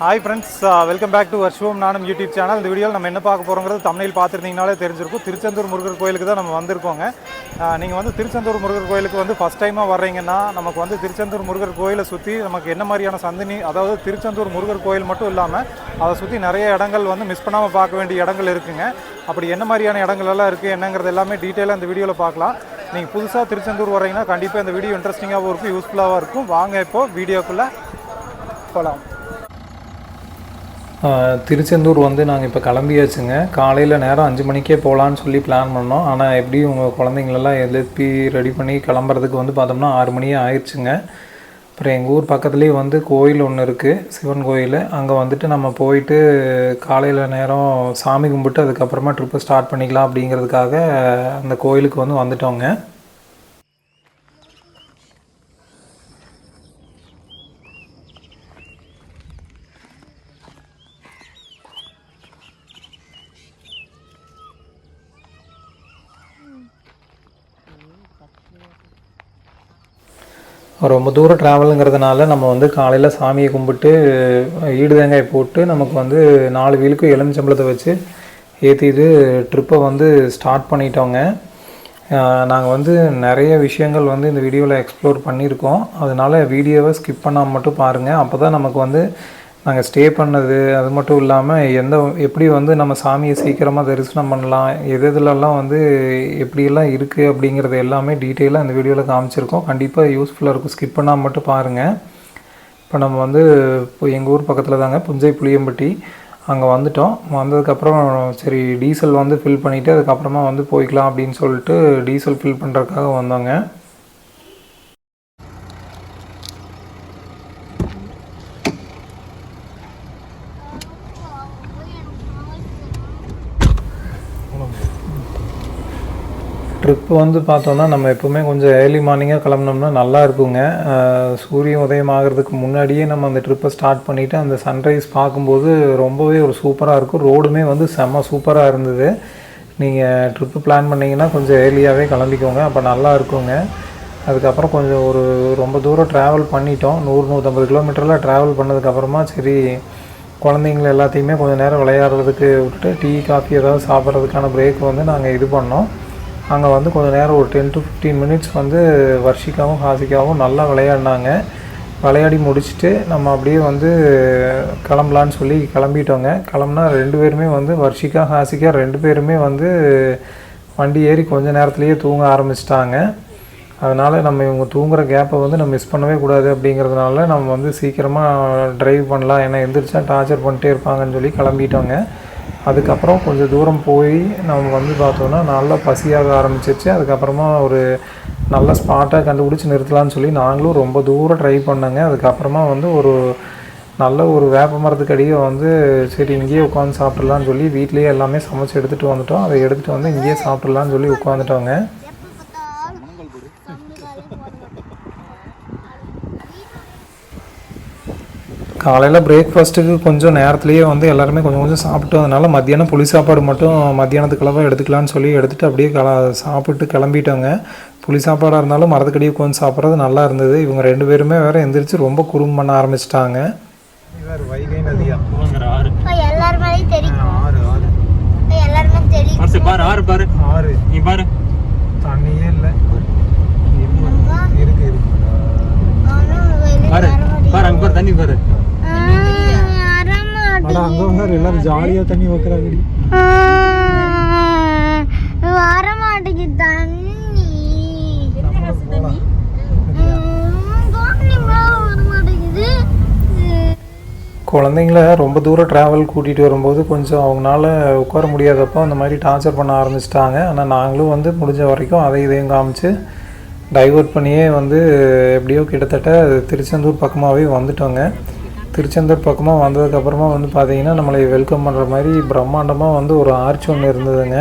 Hi friends, welcome back to வர்ஷுவம் நானும் YouTube channel. இந்த வீடியோவில் நம்ம என்ன பார்க்க போகிறோங்கிறது தமிழில் பார்த்துருந்தீங்கனாலே தெரிஞ்சிருக்கும். திருச்செந்தூர் முருகர் கோயிலுக்கு தான் நம்ம வந்திருக்கோங்க. நீங்கள் வந்து திருச்செந்தூர் முருகர் கோயிலுக்கு வந்து ஃபஸ்ட் டைமாக வர்றீங்கன்னா நமக்கு வந்து திருச்செந்தூர் முருகர் கோயிலை சுற்றி நமக்கு என்ன மாதிரியான சந்தனி, அதாவது திருச்செந்தூர் முருகர் கோயில் மட்டும் இல்லாமல் அதை சுற்றி நிறைய இடங்கள் வந்து மிஸ் பண்ணாமல் பார்க்க வேண்டிய இடங்கள் இருக்குங்க. அப்படி என்ன மாதிரியான இடங்கள் எல்லாம் இருக்குது என்னங்கிறது எல்லாமே டீட்டெயிலாக இந்த வீடியோவில் பார்க்கலாம். நீங்கள் புதுசாக திருச்செந்தூர் வர்றீங்கன்னா கண்டிப்பாக இந்த வீடியோ இன்ட்ரெஸ்டிங்காகவும் இருக்கும், யூஸ்ஃபுல்லாகவும் இருக்கும். வாங்க இப்போது வீடியோக்குள்ளே போகலாம். திருச்செந்தூர் வந்து நாங்கள் இப்போ கிளம்பியாச்சுங்க. காலையில் நேரம் 5 மணிக்கே போகலான்னு சொல்லி பிளான் பண்ணோம். ஆனால் எப்படி உங்கள் குழந்தைங்களெல்லாம் எழுப்பி ரெடி பண்ணி கிளம்புறதுக்கு வந்து பார்த்தோம்னா 6 மணியே ஆயிடுச்சுங்க. அப்புறம் எங்கள் ஊர் பக்கத்துலேயே வந்து கோயில் ஒன்று இருக்குது, சிவன் கோயில். அங்கே வந்துட்டு நம்ம போயிட்டு காலையில் நேரம் சாமி கும்பிட்டு அதுக்கப்புறமா ட்ரிப்பு ஸ்டார்ட் பண்ணிக்கலாம் அப்படிங்கிறதுக்காக அந்த கோயிலுக்கு வந்து வந்துட்டோங்க. ரொம்ப தூரம் ட்ராவலுங்கிறதுனால நம்ம வந்து காலையில் சாமியை கும்பிட்டு ஈடு தேங்காய் போட்டு நமக்கு வந்து 4 வீலுக்கும் எலுமிச்சம்பழத்தை வச்சு ஏற்றிட்டு ட்ரிப்பை வந்து ஸ்டார்ட் பண்ணிட்டோங்க. நாங்கள் வந்து நிறைய விஷயங்கள் வந்து இந்த வீடியோவில் எக்ஸ்ப்ளோர் பண்ணியிருக்கோம். அதனால் வீடியோவை ஸ்கிப் பண்ணாமல் மட்டும் பாருங்கள். அப்போ தான் நமக்கு வந்து நாங்கள் ஸ்டே பண்ணது அது மட்டும் இல்லாமல் எப்படி வந்து நம்ம சாமியை சீக்கிரமாக தரிசனம் பண்ணலாம், எதுலெல்லாம் வந்து எப்படியெல்லாம் இருக்குது அப்படிங்கிறது எல்லாமே டீட்டெயிலாக இந்த வீடியோவில் காமிச்சிருக்கோம். கண்டிப்பாக யூஸ்ஃபுல்லாக இருக்கும், ஸ்கிப் பண்ணாமல் மட்டும் பாருங்கள். இப்போ நம்ம வந்து இப்போ எங்கள் ஊர் பக்கத்தில் தாங்க, புஞ்சை புளியம்பட்டி. அங்கே வந்துட்டோம். வந்ததுக்கப்புறம் சரி டீசல் வந்து ஃபில் பண்ணிவிட்டு அதுக்கப்புறமா வந்து போய்க்கலாம் அப்படின்னு சொல்லிட்டு டீசல் ஃபில் பண்ணுறதுக்காக வந்தோங்க. ட்ரிப்பு வந்து பார்த்தோன்னா நம்ம எப்போவுமே கொஞ்சம் ஏர்லி மார்னிங்காக கிளம்புனோம்னா நல்லா இருக்குங்க. சூரியன் உதயம் ஆகிறதுக்கு முன்னாடியே நம்ம அந்த ட்ரிப்பை ஸ்டார்ட் பண்ணிவிட்டு அந்த சன்ரைஸ் பார்க்கும்போது ரொம்பவே ஒரு சூப்பராக இருக்கும். ரோடுமே வந்து செம்ம சூப்பராக இருந்தது. நீங்கள் ட்ரிப்பு பிளான் பண்ணிங்கன்னா கொஞ்சம் ஏர்லியாகவே கிளம்பிக்கோங்க, அப்போ நல்லா இருக்குங்க. அதுக்கப்புறம் கொஞ்சம் ரொம்ப தூரம் ட்ராவல் பண்ணிட்டோம். 100-150 கிலோமீட்டரில் ட்ராவல் பண்ணதுக்கப்புறமா சரி குழந்தைங்கள எல்லாத்தையுமே கொஞ்சம் நேரம் விளையாடுறதுக்கு விட்டுட்டு டீ காஃபி ஏதாவது சாப்பிட்றதுக்கான பிரேக் வந்து நாங்கள் இது பண்ணோம். அங்கே வந்து கொஞ்சம் நேரம் ஒரு 10 to 15 மினிட்ஸ் வந்து வர்ஷிகாவும் ஹாசிகாவும் நல்லா விளையாடினாங்க. விளையாடி முடிச்சுட்டு நம்ம அப்படியே வந்து கிளம்பலான்னு சொல்லி கிளம்பிட்டோங்க. கிளம்புனா 2 பேருமே வந்து வர்ஷிகா ஹாசிகா 2 பேருமே வந்து வண்டி ஏறி கொஞ்சம் நேரத்துலேயே தூங்க ஆரம்பிச்சிட்டாங்க. அதனால் நம்ம இவங்க தூங்குகிற கேப்பை வந்து நம்ம மிஸ் பண்ணவே கூடாது அப்படிங்கிறதுனால நம்ம வந்து சீக்கிரமாக ட்ரைவ் பண்ணலாம், ஏன்னா எந்திரிச்சா டார்ச்சர் பண்ணிட்டே இருப்பாங்கன்னு சொல்லி கிளம்பிட்டோங்க. அதுக்கப்புறம் கொஞ்சம் தூரம் போய் நம்ம வந்து பார்த்தோன்னா நல்லா பசியாக ஆரம்பிச்சிருச்சு. அதுக்கப்புறமா ஒரு நல்ல ஸ்பாட்டாக கண்டுபிடிச்சி நிறுத்தலான்னு சொல்லி நாங்களும் ரொம்ப தூரம் ட்ரை பண்ணோங்க. அதுக்கப்புறமா வந்து நல்ல ஒரு வேப்ப மரத்துக்கு அடியே வந்து சரி இங்கேயே உட்காந்து சாப்பிட்றலான்னு சொல்லி வீட்லேயே எல்லாமே சமைச்சு எடுத்துகிட்டு வந்துட்டோம். அதை எடுத்துகிட்டு வந்து இங்கேயே சாப்பிட்றலான்னு சொல்லி உட்காந்துட்டோங்க. காலையில் பிரேக்ஃபாஸ்ட்டுக்கு கொஞ்சம் நேரத்துலேயே வந்து எல்லாருமே கொஞ்சம் சாப்பிட்டோம். அதனால் மத்தியானம் புளி சாப்பாடு மட்டும் மத்தியானத்துக்குள்ளே எடுத்துக்கலான்னு சொல்லி எடுத்துகிட்டு அப்படியே சாப்பிட்டு கிளம்பிட்டோங்க. புளி சாப்பாடாக இருந்தாலும் மரத்துக்கடியே உட்காந்து சாப்பிட்றது நல்லா இருந்தது. இவங்க 2 பேருமே வேறு எந்திரிச்சு ரொம்ப குறும்பு பண்ண ஆரம்பிச்சிட்டாங்க. வைகை நதியா தண்ணியே இல்லை இருக்கு தண்ணி பாரு. அங்க வந்து எல்லாரும் ஜாலியா தண்ணி வைக்கிறாங்க. வர மாட்டேங்குது தண்ணி. குழந்தைங்கள ரொம்ப தூரம் ட்ராவல் கூட்டிகிட்டு வரும்போது கொஞ்சம் அவங்களால உட்கார முடியாதப்போ அந்த மாதிரி டார்ச்சர் பண்ண ஆரம்பிச்சிட்டாங்க. ஆனால் நாங்களும் வந்து முடிஞ்ச வரைக்கும் இதையும் காமிச்சு டைவர்ட் பண்ணியே வந்து எப்படியோ கிட்டத்தட்ட திருச்செந்தூர் பக்கமாகவே வந்துட்டோங்க. திருச்செந்தூர் பக்கமாக வந்ததுக்கப்புறமா வந்து பார்த்திங்கன்னா நம்மளை வெல்கம் பண்ணுற மாதிரி பிரம்மாண்டமாக வந்து ஒரு ஆர்ச் ஒன்று இருந்ததுங்க.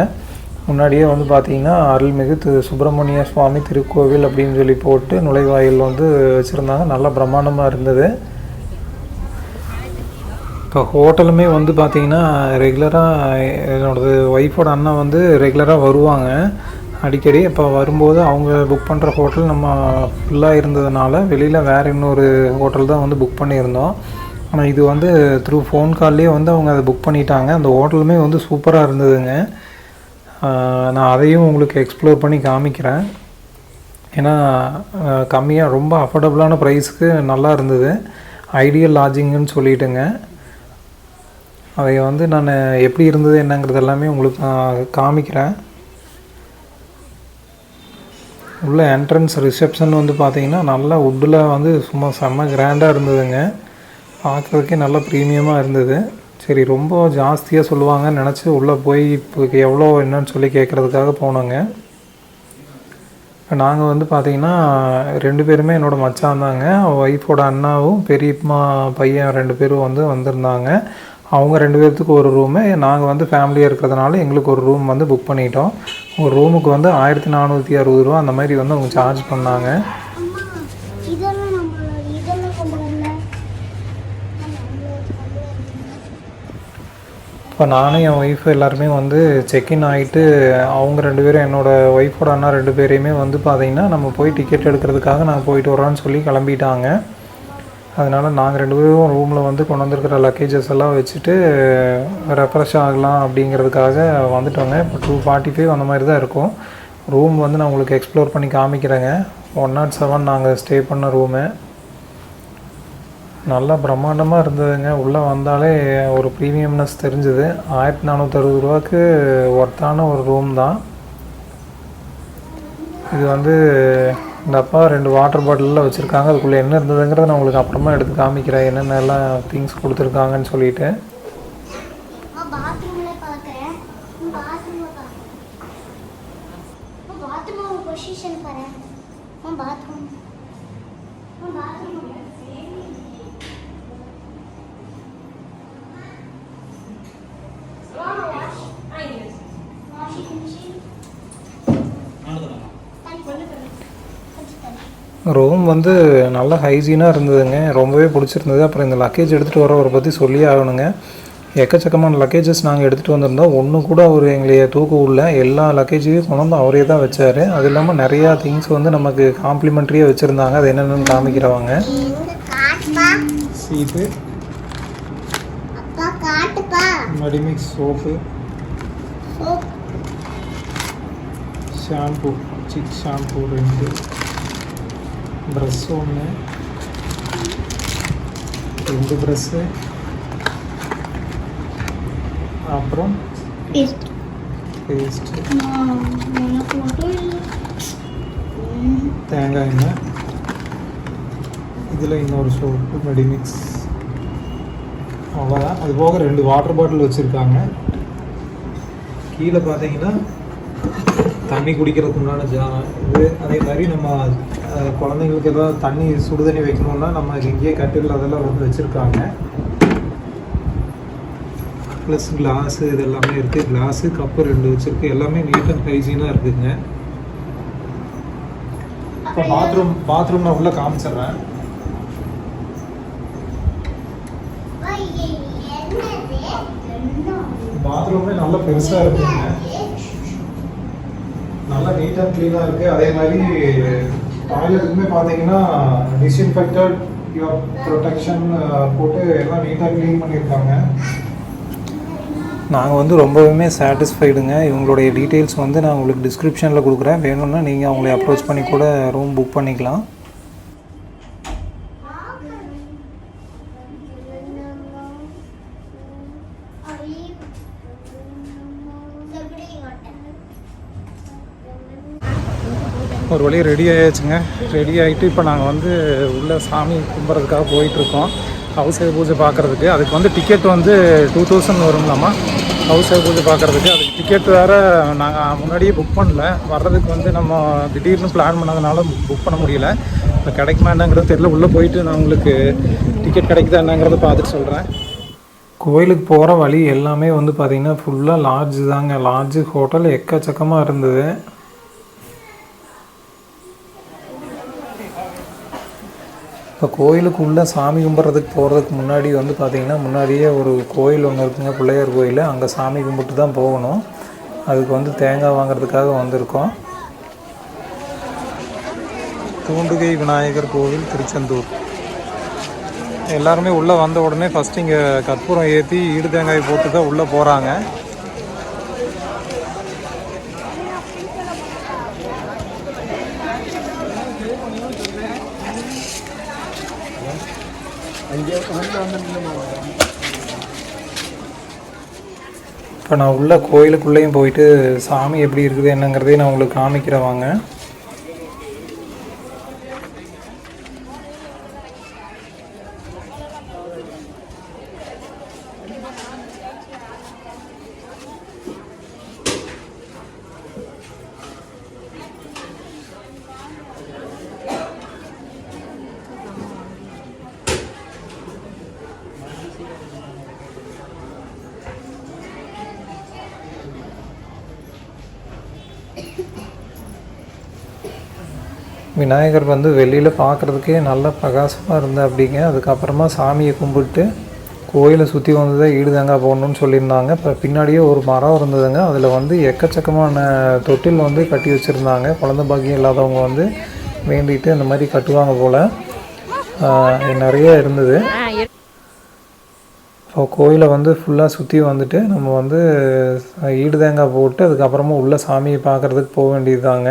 முன்னாடியே வந்து பார்த்திங்கன்னா அருள்மிகு சுப்பிரமணிய சுவாமி திருக்கோவில் அப்படின்னு சொல்லி போட்டு நுழைவாயில் வந்து வச்சுருந்தாங்க. நல்லா பிரம்மாண்டமாக இருந்தது. இப்போ ஹோட்டலுமே வந்து பார்த்திங்கன்னா ரெகுலராக என்னோடது ஒய்ஃபோட அண்ணன் வந்து ரெகுலராக வருவாங்க அடிக்கடி. இப்போ வரும்போது அவங்க புக் பண்ணுற ஹோட்டல் நம்ம ஃபுல்லாக இருந்ததுனால வெளியில் வேறு இன்னொரு ஹோட்டல் தான் வந்து புக் பண்ணியிருந்தோம். ஆனால் இது வந்து த்ரூ ஃபோன் கால்லேயே வந்து அவங்க அதை புக் பண்ணிட்டாங்க. அந்த ஹோட்டலுமே வந்து சூப்பராக இருந்ததுங்க. நான் அதையும் உங்களுக்கு எக்ஸ்ப்ளோர் பண்ணி காமிக்கிறேன். ஏன்னா கம்மியாக ரொம்ப அஃபோர்டபுளான ப்ரைஸுக்கு நல்லா இருந்தது. ஐடியல் லாட்ஜிங்குன்னு சொல்லிட்டுங்க. அதை வந்து நான் எப்படி இருந்தது என்னங்கிறது எல்லாமே உங்களுக்கு நான் காமிக்கிறேன். உள்ள என்ட்ரன்ஸ் ரிசப்ஷன் வந்து பார்த்திங்கன்னா நல்லா வுட்டில் வந்து சும்மா செம்ம கிராண்டாக இருந்ததுங்க. பார்க்குறதுக்கே நல்லா ப்ரீமியமாக இருந்தது. சரி, ரொம்ப ஜாஸ்தியாக சொல்லுவாங்கன்னு நினச்சி உள்ளே போய் இப்போ எவ்வளோ என்னன்னு சொல்லி கேட்குறதுக்காக போனோங்க. இப்போ நாங்கள் வந்து பார்த்திங்கன்னா 2 பேருமே என்னோடய மச்சான் தாங்க. ஒய்ஃபோட அண்ணாவும் பெரியம்மா பையன் 2 பேரும் வந்து வந்திருந்தாங்க. அவங்க 2 பேர்த்துக்கு ஒரு ரூமு, நாங்கள் வந்து ஃபேமிலியாக இருக்கிறதுனால எங்களுக்கு ஒரு ரூம் வந்து புக் பண்ணிட்டோம். ஒரு ரூமுக்கு வந்து 1460 ரூபா அந்த மாதிரி வந்து அவங்க சார்ஜ் பண்ணாங்க. இப்போ நானும் என் ஒய்ஃப் எல்லாருமே வந்து செக்இன் ஆகிட்டு அவங்க 2 பேரும் என்னோடய ஒய்ஃபோட அண்ணா 2 பேரையுமே வந்து பார்த்திங்கன்னா நம்ம போய் டிக்கெட் எடுக்கிறதுக்காக நாங்கள் போயிட்டு வரோன்னு சொல்லி கிளம்பிட்டாங்க. அதனால் நாங்கள் 2 பேரும் ரூமில் வந்து கொண்டு வந்திருக்கிற லக்கேஜஸ் எல்லாம் வச்சுட்டு ரெஃப்ரெஷ் ஆகலாம் அப்படிங்கிறதுக்காக வந்துட்டோங்க. இப்போ 245 அந்த மாதிரி தான் இருக்கும். ரூம் வந்து நான் உங்களுக்கு எக்ஸ்ப்ளோர் பண்ணி காமிக்கிறேங்க. 107 நாங்கள் ஸ்டே பண்ண ரூமு. நல்லா பிரம்மாண்டமாக இருந்ததுங்க. உள்ளே வந்தாலே ஒரு ப்ரீமியம்னஸ் தெரிஞ்சுது. 1460 ரூபாய்க்கு ஒர்த்தான ஒரு ரூம் தான் இது. வந்து இந்த அப்பா 2 வாட்டர் பாட்டிலில் வச்சுருக்காங்க. அதுக்குள்ளே என்ன இருந்ததுங்கிறத நான் உங்களுக்கு அப்புறமா எடுத்து காமிக்கிறேன், என்னென்னலாம் திங்ஸ் கொடுத்துருக்காங்கன்னு சொல்லிட்டு. ரூம் வந்து நல்ல ஹைஜீனாக இருந்ததுங்க. ரொம்பவே பிடிச்சிருந்தது. அப்புறம் இந்த லக்கேஜ் எடுத்துகிட்டு வரவரை பற்றி சொல்லியே ஆகணுங்க. எக்கச்சக்கமான லக்கேஜஸ் நாங்கள் எடுத்துகிட்டு வந்திருந்தோம். ஒன்று கூட அவர் எங்களைய தூக்க விடல. எல்லா லக்கேஜையும் கொண்டு வந்து அவரே தான் வச்சார். அது இல்லாமல் நிறையா திங்ஸ் வந்து நமக்கு காம்ப்ளிமெண்ட்ரியாக வச்சுருந்தாங்க. அது என்னென்னு காமிக்கிறவங்க. சீப்பு, Medimix soap, shampoo, Chik shampoo 2, brush 1, 2 brush, அப்புறம் பேஸ்ட்டு, தேங்காய் எண்ணெய், இதில் இன்னொரு சோப்பு மெடிமிக்ஸ். அவ்வளோதான். அது போக 2 வாட்டர் பாட்டில் வச்சுருக்காங்க. கீழே பார்த்தீங்கன்னா தண்ணி குடிக்கிறதுக்கு உண்டான இது. அதே மாதிரி நம்ம குழந்தைங்களுக்கு ஏதாவது தண்ணி சுடு தண்ணி வைக்கணுன்னா நம்ம இங்கேயே கட்டில் அதெல்லாம் வந்து வச்சுருக்காங்க. ப்ளஸ் கிளாஸு இது எல்லாமே இருக்குது. கிளாஸு கப்பு 2 வச்சுருக்கு. எல்லாமே நீட் அண்ட் ஹைஜீனாக இருக்குதுங்க. இப்போ பாத்ரூம் நான் உள்ளே காமிச்சிட்றேன். பாத்ரூமே நல்லா பெருசாக இருக்குங்க. நல்லா நீட் அண்ட் க்ளீனாக இருக்குது. அதே மாதிரி டாய்லெட்டுக்குமே பார்த்தீங்கன்னா டிஸ்இன்ஃபெக்டட் யுவர் ப்ரொடெக்ஷன் போட்டு எல்லாம் நீட்டாக க்ளீன் பண்ணியிருக்காங்க. நாங்கள் வந்து ரொம்பவுமே சாட்டிஸ்ஃபைடுங்க. இவங்களுடைய டீட்டெயில்ஸ் வந்து நான் உங்களுக்கு டிஸ்கிரிப்ஷனில் கொடுக்குறேன். வேணும்னா நீங்கள் அவங்களை அப்ரோச் பண்ணி கூட ரூம் புக் பண்ணிக்கலாம். ஒரு வழியாக ரெடி ஆகியாச்சுங்க. ரெடி ஆகிட்டு இப்போ நாங்கள் வந்து உள்ளே சாமி கும்பிட்றதுக்காக போயிட்டுருக்கோம். ஹவுஸ் பூஜை பார்க்குறதுக்கு. அதுக்கு வந்து டிக்கெட் வந்து 2000 வருங்களாமா ஹவுஸ் பூஜை பார்க்குறதுக்கு. அதுக்கு டிக்கெட் வேறு நாங்கள் முன்னாடியே புக் பண்ணல. வர்றதுக்கு வந்து நம்ம திடீர்னு பிளான் பண்ணதுனால புக் பண்ண முடியல. இப்போ கிடைக்குமா என்னங்கிறது தெரியல. உள்ளே போயிட்டு நான் உங்களுக்கு டிக்கெட் கிடைக்குதா என்னங்கிறத பார்த்துட்டு சொல்கிறேன். கோயிலுக்கு போகிற வழி எல்லாமே வந்து பார்த்திங்கன்னா ஃபுல்லாக லாட்ஜு தாங்க. லாட்ஜு ஹோட்டல் எக்கச்சக்கமாக இருந்தது. இப்போ கோயிலுக்குள்ளே சாமி கும்பிட்றதுக்கு போகிறதுக்கு முன்னாடி வந்து பார்த்திங்கன்னா முன்னாடியே ஒரு கோயில் ஒன்று இருக்குங்க, பிள்ளையார் கோயில். அங்கே சாமி கும்பிட்டு தான் போகணும். அதுக்கு வந்து தேங்காய் வாங்கிறதுக்காக வந்திருக்கோம். தூண்டுகை விநாயகர் கோவில், திருச்செந்தூர். எல்லாருமே உள்ளே வந்த உடனே ஃபஸ்ட்டு இங்கே கற்பூரம் ஏற்றி ஈடு தேங்காய் போட்டு தான் உள்ளே போகிறாங்க. இப்போ நான் உள்ள கோயிலுக்குள்ளேயும் போயிட்டு சாமி எப்படி இருக்குது என்னங்கிறதையும் நான் உங்களுக்கு காமிக்கிறேன் வாங்க. விநாயகர் வந்து வெளியில் பார்க்குறதுக்கே நல்ல பிரகாசமாக இருந்தா அப்படிங்க. அதுக்கப்புறமா சாமியை கும்பிட்டு கோயிலை சுற்றி வந்து தான் ஈடு தேங்காய் போடணும்னு சொல்லியிருந்தாங்க. இப்போ பின்னாடியே ஒரு மரம் இருந்ததுங்க. அதில் வந்து எக்கச்சக்கமான தொட்டில் வந்து கட்டி வச்சுருந்தாங்க. குழந்தை பாக்கியம் இல்லாதவங்க வந்து வேண்டிட்டு அந்த மாதிரி கட்டுவாங்க போல். நிறைய இருந்தது. இப்போ கோயிலை வந்து ஃபுல்லாக சுற்றி வந்துட்டு நம்ம வந்து ஈடு தேங்காய் போட்டு அதுக்கப்புறமா உள்ள சாமியை பார்க்குறதுக்கு போக வேண்டியது தாங்க.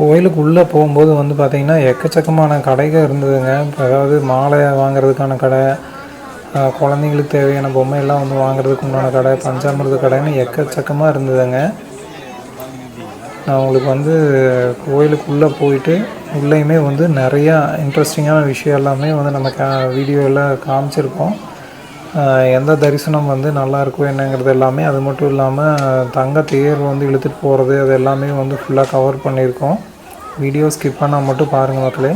கோயிலுக்கு உள்ளே போகும்போது வந்து பார்த்திங்கன்னா எக்கச்சக்கமான கடைகள் இருந்ததுங்க. அதாவது மாலை வாங்குறதுக்கான கடை, குழந்தைங்களுக்கு தேவையான பொம்மை எல்லாம் வந்து வாங்குறதுக்கு உண்டான கடை, பஞ்சாமிர்த கடைன்னு எக்கச்சக்கமாக இருந்ததுங்க. நான் உங்களுக்கு வந்து கோயிலுக்குள்ளே போயிட்டு உள்ளேயுமே வந்து நிறையா இன்ட்ரெஸ்டிங்கான விஷயம் எல்லாமே வந்து நம்ம வீடியோவில் காமிச்சிருக்கோம். எந்த தரிசனம் வந்து நல்லா இருக்கும் என்னங்கிறது எல்லாமே. அது மட்டும் இல்லாமல் தங்க தேர் வந்து இழுத்துட்டு போகிறது அது எல்லாமே வந்து ஃபுல்லாக கவர் பண்ணியிருக்கோம். வீடியோ ஸ்கிப் பண்ணால் மட்டும் பாருங்கள் மக்களே.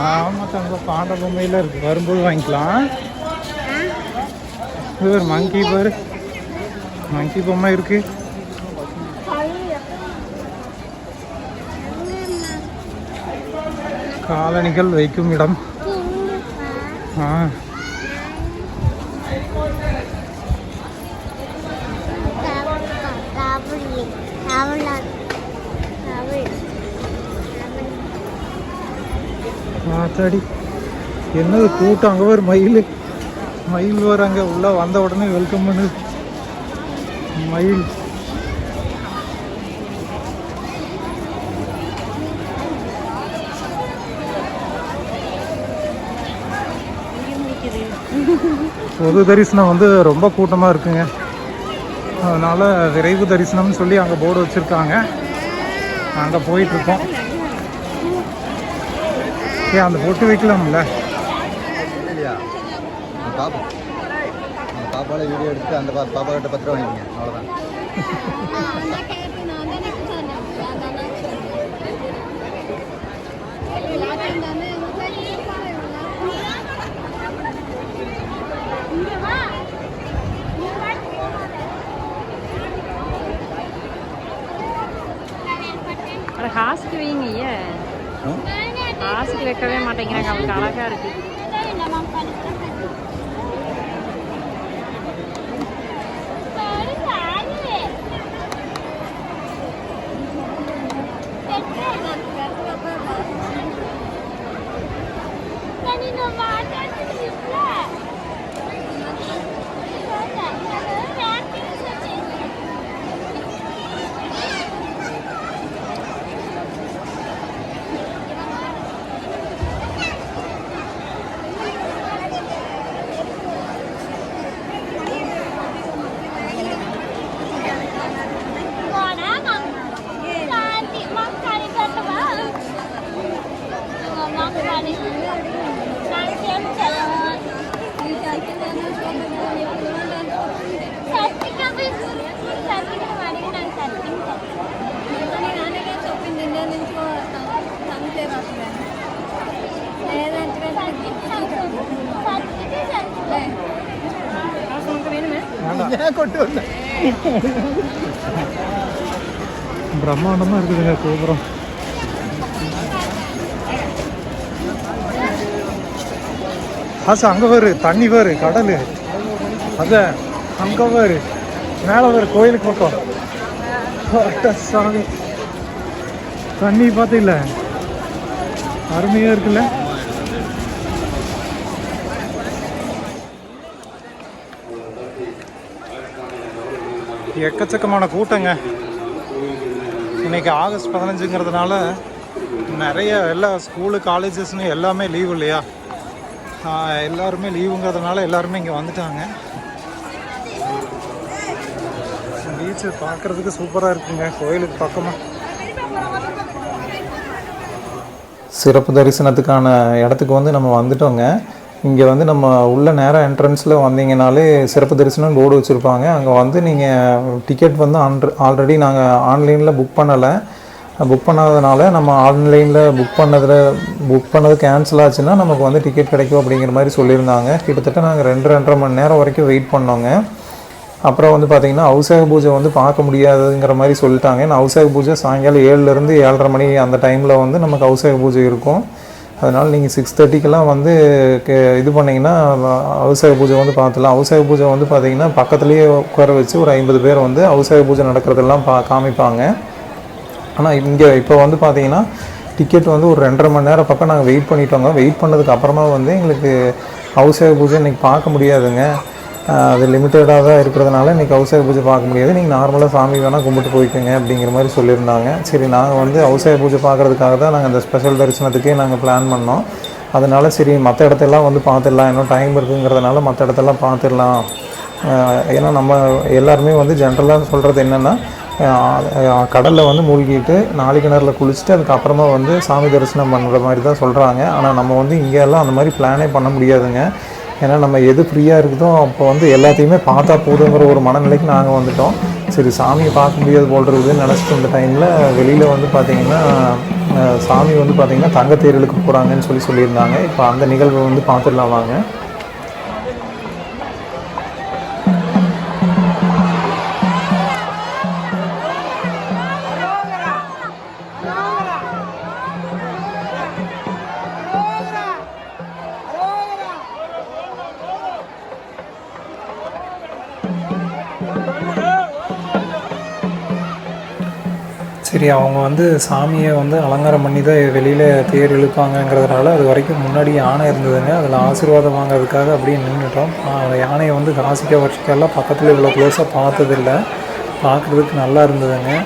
ஆமாம் தங்க பாண்ட பொம்மையில் இருக்குது. வரும்போது வாங்கிக்கலாம். ஒரு மங்கி பாரு, மங்கி பொம்மை இருக்கு. காலணிகள் வைக்கும் இடம். ஆத்தாடி என்னது கூட்டம். அங்கே ஒரு மயில் வராங்க. உள்ள வந்த உடனே வெல்கம் பண்ணுது மயில். பொது தரிசனம் வந்து ரொம்ப கூட்டமாக இருக்குங்க. அதனால் விரைவு தரிசனம்னு சொல்லி அங்கே போர்டு வச்சுருக்காங்க. அங்கே போயிட்டுருக்கோம். அந்த பொட்டு வைக்கலாம்ல. பாப்பாவோட வீடியோ எடுத்துட்டு அந்த பாப்பா கிட்ட 10 ரூபா வாங்கிங்க. அவ்வளோதான். காசுக்கு வைங்க. காசுக்கு வைக்கவே மாட்டேங்கிறாங்க. அவங்களுக்கு அழகா இருக்கு. ஏன் கொண்டு வந்தேன் பிரம்மாண்டமாக இருக்குதுங்க கோபுரம். ஆசை அங்கே பாரு, தண்ணி பாரு, கடல் அத அங்கே பாரு, மேலே பாரு, கோயிலுக்கு பக்கம் சாமி. தண்ணி பார்த்து இல்லை, அருமையாக இருக்குல்ல. எக்கச்சக்கமான கூட்டங்க. இன்றைக்கி ஆகஸ்ட் 15ங்கிறதுனால நிறைய எல்லா ஸ்கூலு காலேஜஸ்னு எல்லாமே லீவு இல்லையா, எல்லாருமே லீவுங்கிறதுனால எல்லாருமே இங்கே வந்துட்டாங்க. பீச்சு பார்க்குறதுக்கு சூப்பராக இருக்குங்க கோயிலுக்கு பக்கமாக. சிறப்பு தரிசனத்துக்கான இடத்துக்கு வந்து நம்ம வந்துட்டோங்க. இங்கே வந்து நம்ம உள்ள நேராக என்ட்ரன்ஸில் வந்தீங்கனாலே சிறப்பு தரிசனம் போர்டு வச்சுருப்பாங்க. அங்கே வந்து நீங்கள் டிக்கெட் வந்து ஆல்ரெடி நாங்கள் ஆன்லைனில் புக் பண்ணலை. புக் பண்ணாததுனால நம்ம ஆன்லைனில் புக் பண்ணது கேன்சல் ஆச்சுன்னா நமக்கு வந்து டிக்கெட் கிடைக்கும் அப்படிங்கிற மாதிரி சொல்லியிருந்தாங்க. கிட்டத்தட்ட நாங்கள் 2-2.5 மணி நேரம் வரைக்கும் வெயிட் பண்ணோங்க. அப்புறம் வந்து பார்த்திங்கன்னா அபிஷேக பூஜை வந்து பார்க்க முடியாதுங்கிற மாதிரி சொல்லிட்டாங்க. ஏன்னா அபிஷேக பூஜை சாயங்காலம் 7லேருந்து 7:30 மணி அந்த டைமில் வந்து நமக்கு அபிஷேக பூஜை இருக்கும். அதனால் நீங்கள் 6:30க்கெல்லாம் வந்து இது பண்ணிங்கன்னா அபிஷேக பூஜை வந்து பார்த்துலாம். அபிஷேக பூஜை வந்து பார்த்திங்கன்னா பக்கத்துலேயே உட்கார வச்சு ஒரு 50 பேர் வந்து அபிஷேக பூஜை நடக்கிறதெல்லாம் காமிப்பாங்க. ஆனால் இங்கே இப்போ வந்து பார்த்திங்கன்னா டிக்கெட் வந்து ஒரு 2.5 மணி நேரம் பக்கம் நாங்கள் வெயிட் பண்ணிட்டோங்க. வெயிட் பண்ணதுக்கு அப்புறமா வந்து எங்களுக்கு அபிஷேக பூஜை இன்றைக்கி பார்க்க முடியாதுங்க. அது லிமிட்டடாக தான் இருக்கிறதுனால இன்றைக்கி அபிஷேக பூஜை பார்க்க முடியாது. நீங்கள் நார்மலாக சாமி வேணால் கும்பிட்டு போய்க்குங்க அப்படிங்கிற மாதிரி சொல்லியிருந்தாங்க. சரி, நாங்கள் வந்து அபிஷேக பூஜை பார்க்குறதுக்காக தான் நாங்கள் இந்த ஸ்பெஷல் தரிசனத்துக்கே நாங்கள் பிளான் பண்ணோம். அதனால் சரி மற்ற இடத்தெல்லாம் வந்து பார்த்துடலாம், இன்னும் டைம் இருக்குங்கிறதுனால மற்ற இடத்தெல்லாம் பார்த்துடலாம். ஏன்னா நம்ம எல்லாருமே வந்து ஜென்ரலாக சொல்கிறது என்னென்னா கடலில் வந்து மூழ்கிட்டு 4 கிணறுல குளிச்சுட்டு அதுக்கப்புறமா வந்து சாமி தரிசனம் பண்ணுற மாதிரி தான் சொல்கிறாங்க. ஆனால் நம்ம வந்து இங்கெல்லாம் அந்த மாதிரி பிளானே பண்ண முடியாதுங்க. ஏன்னா நம்ம எது ஃப்ரீயாக இருக்குதோ அப்போ வந்து எல்லாத்தையுமே பார்த்தா போதுங்கிற ஒரு மனநிலைக்கு நாங்கள் வந்துட்டோம். சரி, சாமியை பார்க்க முடியாது போல் இருக்குதுன்னு நினச்சிட்டு இந்த டைமில் வெளியில் வந்து பார்த்திங்கன்னா சாமி வந்து பார்த்திங்கன்னா தங்கத்தேர்களுக்கு போகிறாங்கன்னு சொல்லியிருந்தாங்க. இப்போ அந்த நிகழ்வை வந்து பார்த்துடலாம் வாங்க. சரி, அவங்க வந்து சாமியை வந்து அலங்காரம் பண்ணி தான் வெளியில் தேர் இழுப்பாங்கங்கிறதுனால அது வரைக்கும் முன்னாடி யானை இருந்ததுங்க. அதில் ஆசீர்வாதம் வாங்கிறதுக்காக அப்படியே நின்றுட்டோம். அந்த யானையை வந்து காசிக்க வருஷக்கெல்லாம் பக்கத்தில் இவ்வளோ க்ளோஸாக பார்த்ததில்லை. பார்க்குறதுக்கு நல்லா இருந்ததுங்க.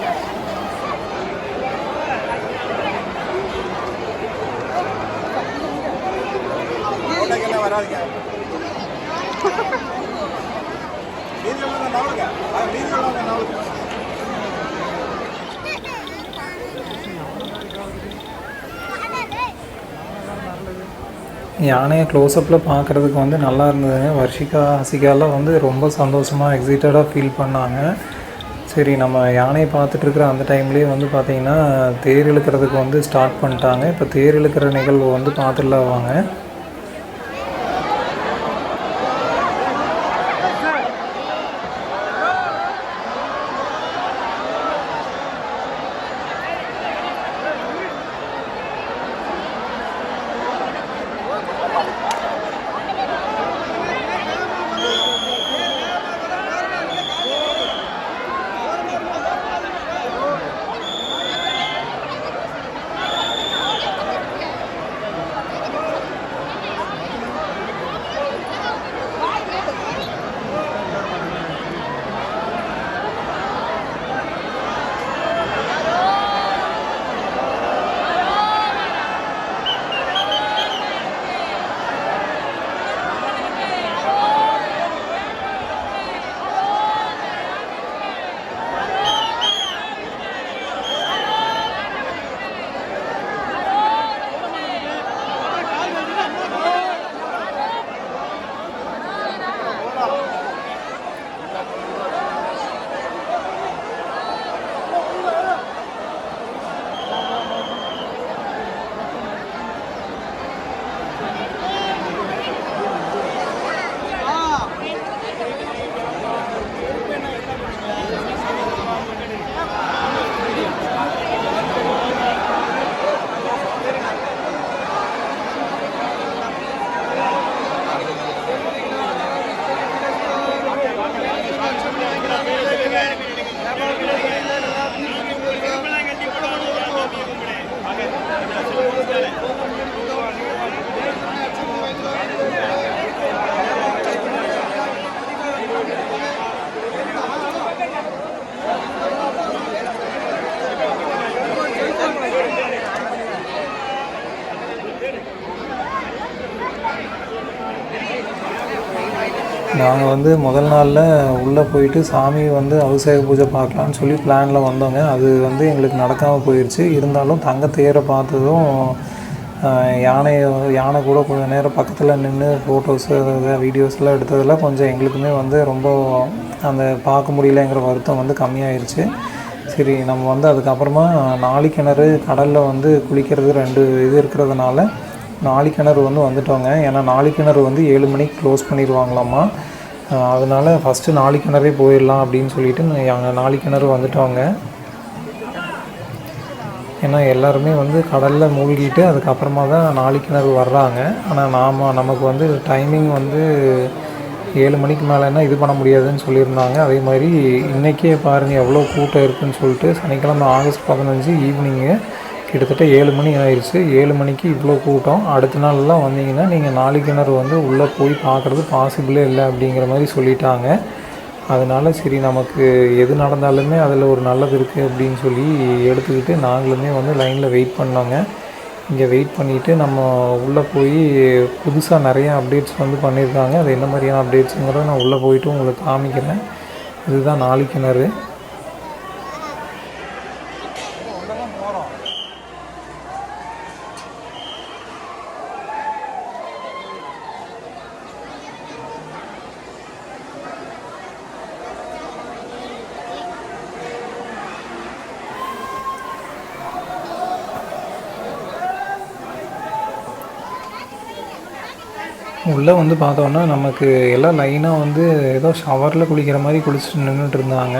யானையை க்ளோஸ்அப்பில் பார்க்குறதுக்கு வந்து நல்லா இருந்ததுங்க. வர்ஷிகா ஹசிகாலாம் வந்து ரொம்ப சந்தோஷமாக எக்ஸைட்டடாக ஃபீல் பண்ணாங்க. சரி, நம்ம யானையை பார்த்துட்ருக்குற அந்த டைம்லேயே வந்து பார்த்திங்கன்னா தேர் இழுக்கிறதுக்கு வந்து ஸ்டார்ட் பண்ணிட்டாங்க. இப்போ தேர் இழுக்கிற நிகழ்வு வந்து பார்த்துடலாம் வாங்க. நாங்கள் வந்து முதல் நாளில் உள்ளே போயிட்டு சாமி வந்து அபிஷேக பூஜை பார்க்கலான்னு சொல்லி பிளானில் வந்தோங்க. அது வந்து எங்களுக்கு நடக்காமல் போயிடுச்சு. இருந்தாலும் தங்கத்தேரை பார்த்ததும் யானை கூட கொஞ்சம் நேரம் பக்கத்தில் நின்று ஃபோட்டோஸு வீடியோஸ்லாம் எடுத்ததில் கொஞ்சம் எங்களுக்குமே வந்து ரொம்ப அந்த பார்க்க முடியலங்கிற வருத்தம் வந்து கம்மியாயிருச்சு. சரி, நம்ம வந்து அதுக்கப்புறமா நாளிக்கிணறு கடலில் வந்து குளிக்கிறது 2 இது இருக்கிறதுனால நாளிக்கிணறு வந்து வந்துட்டோங்க. ஏன்னா நாளிக்கிணறு வந்து 7 மணிக்கு க்ளோஸ் பண்ணிடுவாங்களாம்மா. அதனால் ஃபஸ்ட்டு நாளிக்கிணறே போயிடலாம் அப்படின்னு சொல்லிட்டு நாங்கள் நாளிக்கிணறு வந்துட்டோங்க. ஏன்னா எல்லாருமே வந்து கடலில் மூழ்கிட்டு அதுக்கப்புறமா தான் நாளிக்கிணறு வர்றாங்க. ஆனால் நமக்கு வந்து டைமிங் வந்து 7 மணிக்கு மேலேன்னா இது பண்ண முடியாதுன்னு சொல்லியிருந்தாங்க. அதே மாதிரி இன்றைக்கே பாருங்கள் எவ்வளோ கூட்டம் இருக்குதுன்னு சொல்லிட்டு. சனிக்கிழமை ஆகஸ்ட் 15 ஈவினிங்கு கிட்டத்தட்ட 7 மணி ஆயிடுச்சு. 7 மணிக்கு இவ்வளோ கூட்டம். அடுத்த நாள்லாம் வந்தீங்கன்னா நீங்கள் நாளிக்கிணறு வந்து உள்ளே போய் பார்க்குறது பாசிபிளே இல்லை அப்படிங்கிற மாதிரி சொல்லிட்டாங்க. அதனால் சரி, நமக்கு எது நடந்தாலுமே அதில் ஒரு நல்லது இருக்குது அப்படின்னு சொல்லி எடுத்துக்கிட்டு நாங்களுமே வந்து லைனில் வெயிட் பண்ணோங்க. இங்கே வெயிட் பண்ணிவிட்டு நம்ம உள்ளே போய் புதுசாக நிறையா அப்டேட்ஸ் வந்து பண்ணியிருக்காங்க. அது என்ன மாதிரியான அப்டேட்ஸுங்கிறத நான் உள்ளே போயிட்டு உங்களுக்கு காமிக்கிறேன். இதுதான் நாளிக்கிணறு. உள்ளே வந்து பார்த்தோன்னா நமக்கு எல்லாம் லைனாக வந்து ஏதோ ஷவரில் குளிக்கிற மாதிரி குளிச்சுட்டு நின்றுட்டு இருந்தாங்க.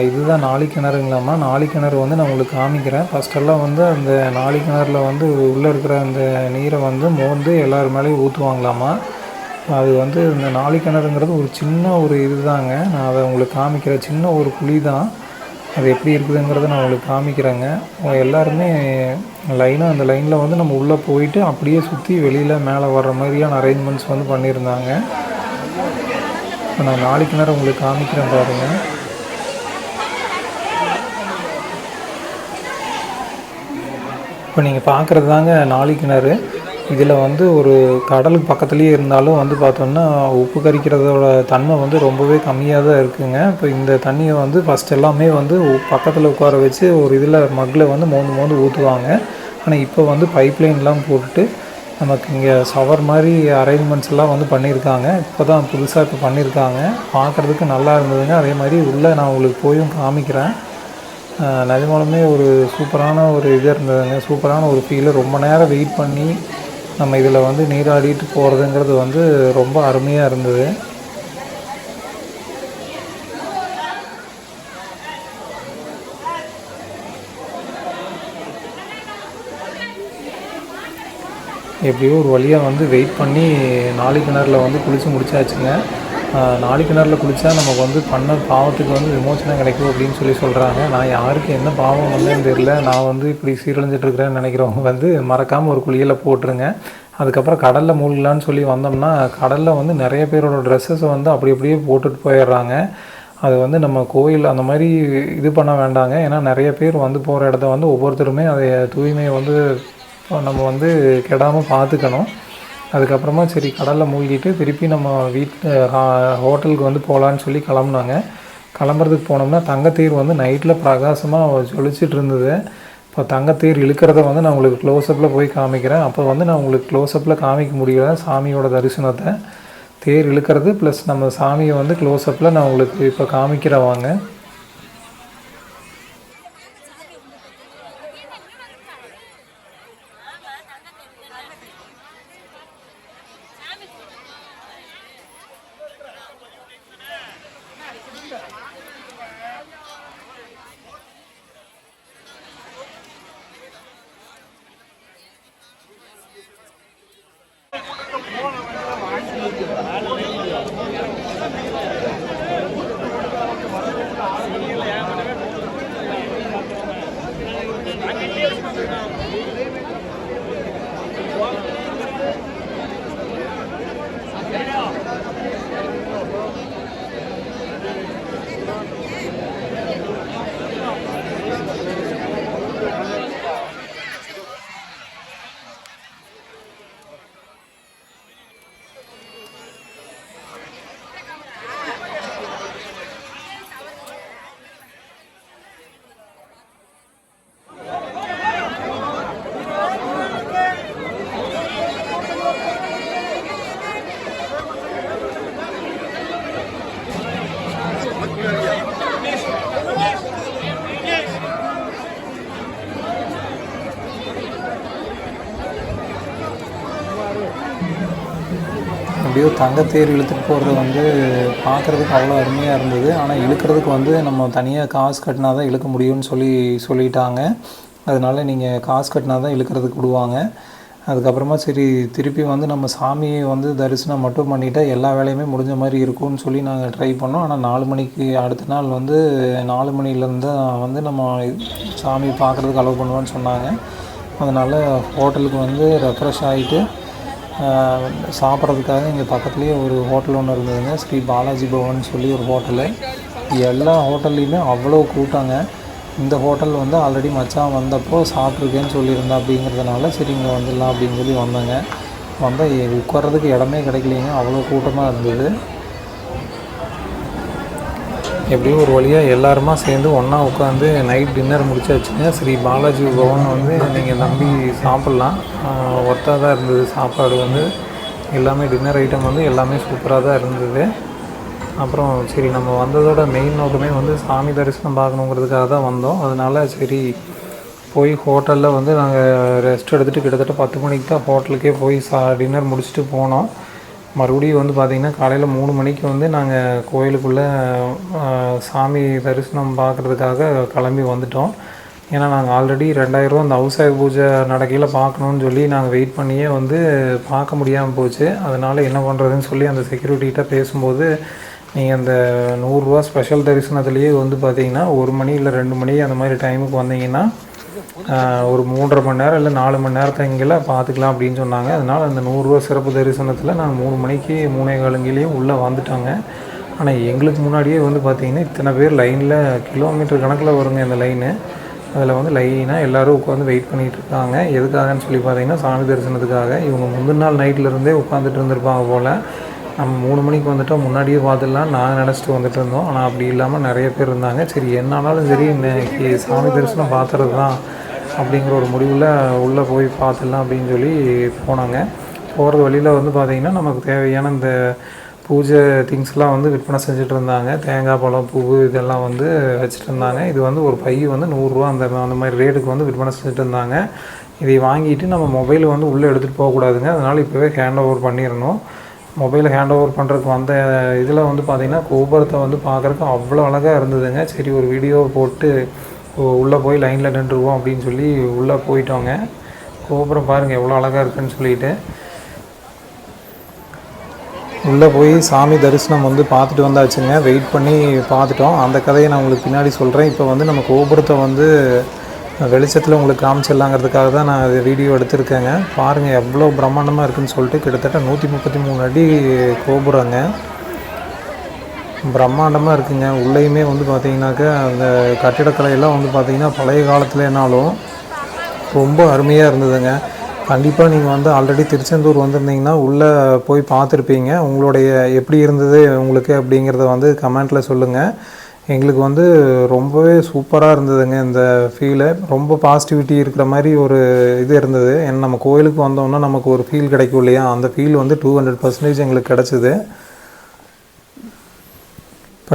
இதுதான் நாளிக்கிணறுங்களாம்மா. நாளிக்கிணறு வந்து நான் உங்களுக்கு காமிக்கிறேன். ஃபஸ்ட்டெல்லாம் வந்து அந்த நாளிக்கிணறில் வந்து உள்ளே இருக்கிற அந்த நீரை வந்து மோந்து எல்லார் மேலேயும் ஊற்றுவாங்களாம்மா. அது வந்து இந்த நாளிக்கிணறுங்கிறது ஒரு சின்ன ஒரு இது தாங்க. நான் அதை உங்களுக்கு காமிக்கிறேன். சின்ன ஒரு குழி தான். அது எப்படி இருக்குதுங்கிறத நான் உங்களுக்கு காமிக்கிறேங்க. எல்லாருமே லைனாக அந்த லைனில் வந்து நம்ம உள்ளே போயிட்டு அப்படியே சுற்றி வெளியில் மேலே வர்ற மாதிரியான அரேஞ்ச்மெண்ட்ஸ் வந்து பண்ணியிருந்தாங்க. இப்போ நான் நாளிக்கிணறு உங்களுக்கு காமிக்கிறேன் பாருங்கள். இப்போ நீங்கள் பார்க்குறது தாங்க நாளிக்கிணறு. இதில் வந்து ஒரு கடலுக்கு பக்கத்துலேயே இருந்தாலும் வந்து பார்த்தோன்னா உப்பு கரிக்கிறதோட தன்மை வந்து ரொம்பவே கம்மியாக தான் இருக்குதுங்க. இப்போ இந்த தண்ணியை வந்து ஃபஸ்ட் எல்லாமே வந்து பக்கத்தில் உட்கார வச்சு ஒரு இதில் மக்கில் வந்து மோந்து ஊற்றுவாங்க. ஆனால் இப்போ வந்து பைப்லைன்லாம் போட்டுட்டு நமக்கு இங்கே ஷவர் மாதிரி அரேஞ்ச்மெண்ட்ஸ் எல்லாம் வந்து பண்ணியிருக்காங்க. இப்போ தான் புதுசாக இப்போ பண்ணியிருக்காங்க. பார்க்குறதுக்கு நல்லா இருந்ததுங்க. அதே மாதிரி உள்ளே நான் உங்களுக்கு போயும் காமிக்கிறேன். நிஜமாலுமே ஒரு சூப்பரான ஒரு இது இருந்ததுங்க. சூப்பரான ஒரு ஃபீலு. ரொம்ப நேரம் வெயிட் பண்ணி நம்ம இதில் வந்து நீராடிட்டு போகிறதுங்கிறது வந்து ரொம்ப அருமையாக இருந்தது. எப்படியோ ஒரு வழியாக வந்து வெயிட் பண்ணி நாளிக்கிணறில் வந்து குளித்து முடிச்சாச்சுங்க. நாளிக்கிணறில் குளித்தா நமக்கு வந்து பண்ண பாவத்துக்கு வந்து விமோசனம் கிடைக்கும் அப்படின்னு சொல்கிறாங்க. நான் யாருக்கு என்ன பாவம் வந்தேன்னு தெரியல. நான் வந்து இப்படி சீரழிஞ்சிட்ருக்கிறேன்னு நினைக்கிறவங்க வந்து மறக்காமல் ஒரு குளியலில் போட்டுருங்க. அதுக்கப்புறம் கடலில் மூழ்கலான்னு சொல்லி வந்தோம்னா கடலில் வந்து நிறைய பேரோட ட்ரெஸ்ஸஸை வந்து அப்படியே போட்டுட்டு போயிடுறாங்க. அது வந்து நம்ம கோயில் அந்த மாதிரி இது பண்ண வேண்டாங்க. ஏன்னா நிறைய பேர் வந்து போகிற இடத்த வந்து ஒவ்வொருத்தருமே அதை தூய்மையை வந்து நம்ம வந்து கெடாமல் பார்த்துக்கணும். அதுக்கப்புறமா சரி கடலில் மூழ்கிட்டு திருப்பி நம்ம ஹோட்டலுக்கு வந்து போகலான்னு சொல்லி கிளம்புனாங்க. கிளம்புறதுக்கு போனோம்னா தங்கத்தேர் வந்து நைட்டில் பிரகாசமாக ஜொலிச்சிட்டு இருந்தது. இப்போ தங்கத்தேர் இழுக்கிறத வந்து நான் உங்களுக்கு க்ளோஸ்அப்பில் போய் காமிக்கிறேன். அப்போ வந்து நான் உங்களுக்கு க்ளோஸ்அப்பில் காமிக்க முடியல சாமியோட தரிசனத்தை. தேர் இழுக்கிறது ப்ளஸ் நம்ம சாமியை வந்து க்ளோஸ்அப்பில் நான் உங்களுக்கு இப்போ காமிக்கிறேன் வாங்க. எப்படியோ தங்கத்தேர் இழுத்துட்டு போகிறது வந்து பார்க்குறதுக்கு அவ்வளோ அருமையாக இருந்தது. ஆனால் இழுக்கிறதுக்கு வந்து நம்ம தனியாக காசு கட்டினா தான் இழுக்க முடியும்னு சொல்லிட்டாங்க. அதனால நீங்கள் காசு கட்டினா தான் இழுக்கிறதுக்கு விடுவாங்க. அதுக்கப்புறமா சரி திருப்பி வந்து நம்ம சாமியை வந்து தரிசனம் மட்டும் பண்ணிவிட்டா எல்லா வேலையுமே முடிஞ்ச மாதிரி இருக்கும்னு சொல்லி நாங்கள் ட்ரை பண்ணோம். ஆனால் 4 மணிக்கு அடுத்த நாள் வந்து 4 மணிலேருந்து வந்து நம்ம சாமி பார்க்குறதுக்கு அலோவ் பண்ணுவோன்னு சொன்னாங்க. அதனால் ஹோட்டலுக்கு வந்து ரெஃப்ரெஷ் ஆகிட்டு சாப்பிட்றதுக்காக இங்கே பக்கத்துலேயே ஒரு ஹோட்டல் ஒன்று இருந்ததுங்க, ஸ்ரீ பாலாஜி பவன் சொல்லி ஒரு ஹோட்டலு. எல்லா ஹோட்டல்லையுமே அவ்வளோ கூட்டாங்க. இந்த ஹோட்டல் வந்து ஆல்ரெடி மச்சான் வந்தப்போ சாப்பிட்ருக்கேன்னு சொல்லியிருந்தேன். அப்படிங்கிறதுனால சரி இங்கே வந்துடலாம் அப்படின்னு சொல்லி வந்தேங்க. வந்தால் உட்கார்றதுக்கு இடமே கிடைக்கலைங்க, அவ்வளோ கூட்டமாக இருந்தது. எப்படியும் ஒரு வழியாக எல்லாருமா சேர்ந்து ஒன்றா உட்காந்து நைட் டின்னர் முடிச்சாச்சுங்க. ஸ்ரீ பாலாஜி பவன் வந்து நீங்கள் நம்பி சாப்பிட்லாம். ஒர்த்தாக தான் இருந்தது சாப்பாடு வந்து. எல்லாமே டின்னர் ஐட்டம் வந்து எல்லாமே சூப்பராக தான் இருந்தது. அப்புறம் சரி நம்ம வந்ததோட மெயின் நோக்கமே வந்து சாமி தரிசனம் பார்க்கணுங்கிறதுக்காக தான் வந்தோம். அதனால சரி போய் ஹோட்டலில் வந்து நாங்கள் ரெஸ்ட் எடுத்துகிட்டு கிட்டத்தட்ட 10 மணிக்கு தான் ஹோட்டலுக்கே போய் டின்னர் முடிச்சுட்டு போனோம். மறுபடியும் வந்து பார்த்திங்கன்னா காலையில் 3 மணிக்கு வந்து நாங்கள் கோயிலுக்குள்ளே சாமி தரிசனம் பார்க்குறதுக்காக கிளம்பி வந்துட்டோம். ஏன்னா நாங்கள் ஆல்ரெடி 2000 ரூபா அந்த அபிஷேக பூஜை நடக்கையில் பார்க்கணுன்னு சொல்லி நாங்கள் வெயிட் பண்ணியே வந்து பார்க்க முடியாமல் போச்சு. அதனால் என்ன பண்ணுறதுன்னு சொல்லி அந்த செக்யூரிட்டிகிட்ட பேசும்போது, நீங்கள் அந்த 100 ரூபா ஸ்பெஷல் தரிசனத்துலேயே வந்து பார்த்திங்கன்னா 1 மணி இல்லை 2 மணி அந்த மாதிரி டைமுக்கு வந்தீங்கன்னா ஒரு 3.5 மணி நேரம் இல்லை 4 மணி நேரத்தைங்கில் பார்த்துக்கலாம் அப்படின்னு சொன்னாங்க. அதனால் அந்த 100 ரூபா சிறப்பு தரிசனத்தில் நாங்கள் 3 மணிக்கு 3:15 உள்ளே வந்துட்டோங்க. ஆனால் எங்களுக்கு முன்னாடியே வந்து பார்த்திங்கன்னா இத்தனை பேர் லைனில் கிலோமீட்டர் கணக்கில் வருங்க இந்த லைனு. அதில் வந்து லைனாக எல்லோரும் உட்காந்து வெயிட் பண்ணிகிட்டு இருக்காங்க. எதுக்காகன்னு சொல்லி பார்த்திங்கன்னா சாமி தரிசனத்துக்காக. இவங்க முந்தின நாள் நைட்லேருந்தே உட்காந்துட்டு இருந்திருப்பாங்க போல். நம்ம 3 மணிக்கு வந்துவிட்டோம், முன்னாடியே பார்த்துடலாம் நாங்கள் நினச்சிட்டு வந்துட்டு இருந்தோம். ஆனால் அப்படி இல்லாமல் நிறைய பேர் இருந்தாங்க. சரி என்னாலும் சரி இன்னைக்கு சாமி தரிசனம் பார்த்துறது தான் அப்படிங்கிற ஒரு முடிவில் உள்ளே போய் பார்த்துடலாம் அப்படின்னு சொல்லி போனாங்க. போகிறது வழியில் வந்து பார்த்திங்கன்னா நமக்கு தேவையான இந்த பூஜை திங்ஸ்லாம் வந்து விற்பனை செஞ்சுட்டு இருந்தாங்க. தேங்காய் பழம், பூ இதெல்லாம் வந்து வச்சுட்டு இருந்தாங்க. இது வந்து ஒரு பை வந்து 100 ரூபா அந்த மாதிரி ரேட்டுக்கு வந்து விற்பனை செஞ்சுட்டு இருந்தாங்க. இதை வாங்கிட்டு நம்ம மொபைலை வந்து உள்ளே எடுத்துகிட்டு போகக்கூடாதுங்க. அதனால் இப்போவே ஹேண்ட் ஓவர் பண்ணிடணும். மொபைலை ஹேண்ட் ஓவர் பண்ணுறதுக்கு வந்த இதில் வந்து பார்த்திங்கன்னா கோபுரத்தை வந்து பார்க்குறதுக்கு அவ்வளோ அழகாக இருந்ததுங்க. சரி ஒரு வீடியோ போட்டு உள்ளே போய் லைனில் நின்றுருவோம் அப்படின்னு சொல்லி உள்ளே போயிட்டோங்க. கோபுரம் பாருங்கள் எவ்வளோ அழகாக இருக்குதுன்னு சொல்லிட்டு உள்ளே போய் சாமி தரிசனம் வந்து பார்த்துட்டு வந்தாச்சுங்க. வெயிட் பண்ணி பார்த்துட்டோம். அந்த கதையை நான் உங்களுக்கு பின்னாடி சொல்கிறேன். இப்போ வந்து நம்ம கோபுரத்தை வந்து வெளிச்சத்தில் உங்களுக்கு காமிச்சிடலாங்கிறதுக்காக தான் நான் அது வீடியோ எடுத்திருக்கேங்க. பாருங்கள் எவ்வளோ பிரம்மாண்டமாக இருக்குதுன்னு சொல்லிட்டு. கிட்டத்தட்ட 133 அடி கோபுரங்க, பிரம்மாண்டமாக இருக்குங்க. உள்ளேயுமே வந்து பார்த்திங்கனாக்கா அந்த கட்டிடக்கலையெல்லாம் வந்து பார்த்திங்கன்னா பழைய காலத்துலனாலும் ரொம்ப அருமையாக இருந்ததுங்க. கண்டிப்பாக நீங்கள் வந்து ஆல்ரெடி திருச்செந்தூர் வந்திருந்தீங்கன்னா உள்ளே போய் பார்த்துருப்பீங்க. உங்களுடைய எப்படி இருந்தது உங்களுக்கு அப்படிங்கிறத வந்து கமெண்ட்டில் சொல்லுங்கள். எங்களுக்கு வந்து ரொம்பவே சூப்பராக இருந்ததுங்க. இந்த ஃபீலு ரொம்ப பாசிட்டிவிட்டி இருக்கிற மாதிரி ஒரு இது இருந்தது. ஏன்னா நம்ம கோயிலுக்கு வந்தோம்னா நமக்கு ஒரு ஃபீல் கிடைக்கும் இல்லையா, அந்த ஃபீல் வந்து 200% எங்களுக்கு கிடச்சிது. இப்போ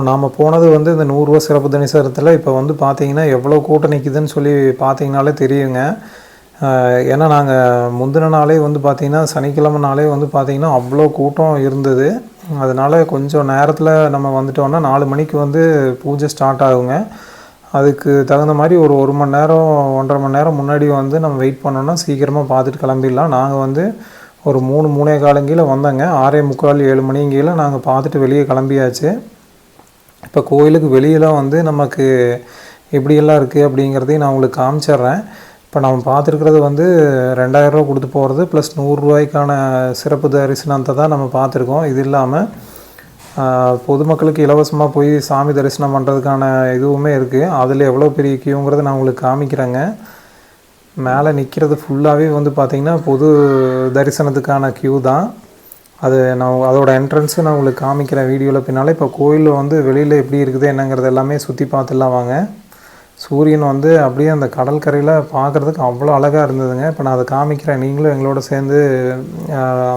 நாம் போனது வந்து இந்த 100 ரூபா சிறப்பு தரிசனத்தில். இப்போ வந்து பார்த்திங்கன்னா எவ்வளோ கூட்டம் நிற்கிதுன்னு சொல்லி பார்த்திங்கனாலே தெரியுங்க. ஏன்னா நாங்கள் முந்தின நாளே வந்து பார்த்திங்கன்னா சனிக்கிழமை நாளே வந்து பார்த்திங்கன்னா அவ்வளோ கூட்டம் இருந்தது. அதனால் கொஞ்சம் நேரத்தில் நம்ம வந்துட்டோம்னா 4 மணிக்கு வந்து பூஜை ஸ்டார்ட் ஆகுங்க. அதுக்கு தகுந்த மாதிரி ஒரு 1 மணி நேரம் 1.5 மணி நேரம் முன்னாடி வந்து நம்ம வெயிட் பண்ணோன்னா சீக்கிரமாக பார்த்துட்டு கிளம்பிடலாம். நாங்கள் வந்து ஒரு 3:45 வந்தோங்க. 6:45 7 மணிங்கில் நாங்கள் பார்த்துட்டு வெளியே கிளம்பியாச்சு. இப்போ கோயிலுக்கு வெளியெல்லாம் வந்து நமக்கு எப்படியெல்லாம் இருக்குது அப்படிங்கிறதையும் நான் உங்களுக்கு காமிச்சிட்றேன். இப்போ நம்ம பார்த்துருக்கிறது வந்து 2000 ரூபா கொடுத்து போகிறது ப்ளஸ் 100 ரூபாய்க்கான சிறப்பு தரிசனத்தை தான் நம்ம பார்த்துருக்கோம். இது இல்லாமல் பொதுமக்களுக்கு இலவசமாக போய் சாமி தரிசனம் பண்ணுறதுக்கான இதுவுமே இருக்குது. அதில் எவ்வளோ பெரிய கியூங்கிறத நான் உங்களுக்கு காமிக்கிறேங்க. மேலே நிற்கிறது ஃபுல்லாகவே வந்து பார்த்திங்கன்னா பொது தரிசனத்துக்கான கியூ தான். அது நான் அதோட என்ட்ரன்ஸு நான் உங்களுக்கு காமிக்கிறேன் வீடியோவில் பின்னால். இப்போ கோயிலில் வந்து வெளியில் எப்படி இருக்குது என்னங்கிறது எல்லாமே சுற்றி பார்த்துலாம் வாங்க. சூரியன் வந்து அப்படியே அந்த கடற்கரையில் பார்க்குறதுக்கு அவ்வளோ அழகாக இருந்ததுங்க. இப்போ நான் அதை காமிக்கிறேன், நீங்களும் எங்களோட சேர்ந்து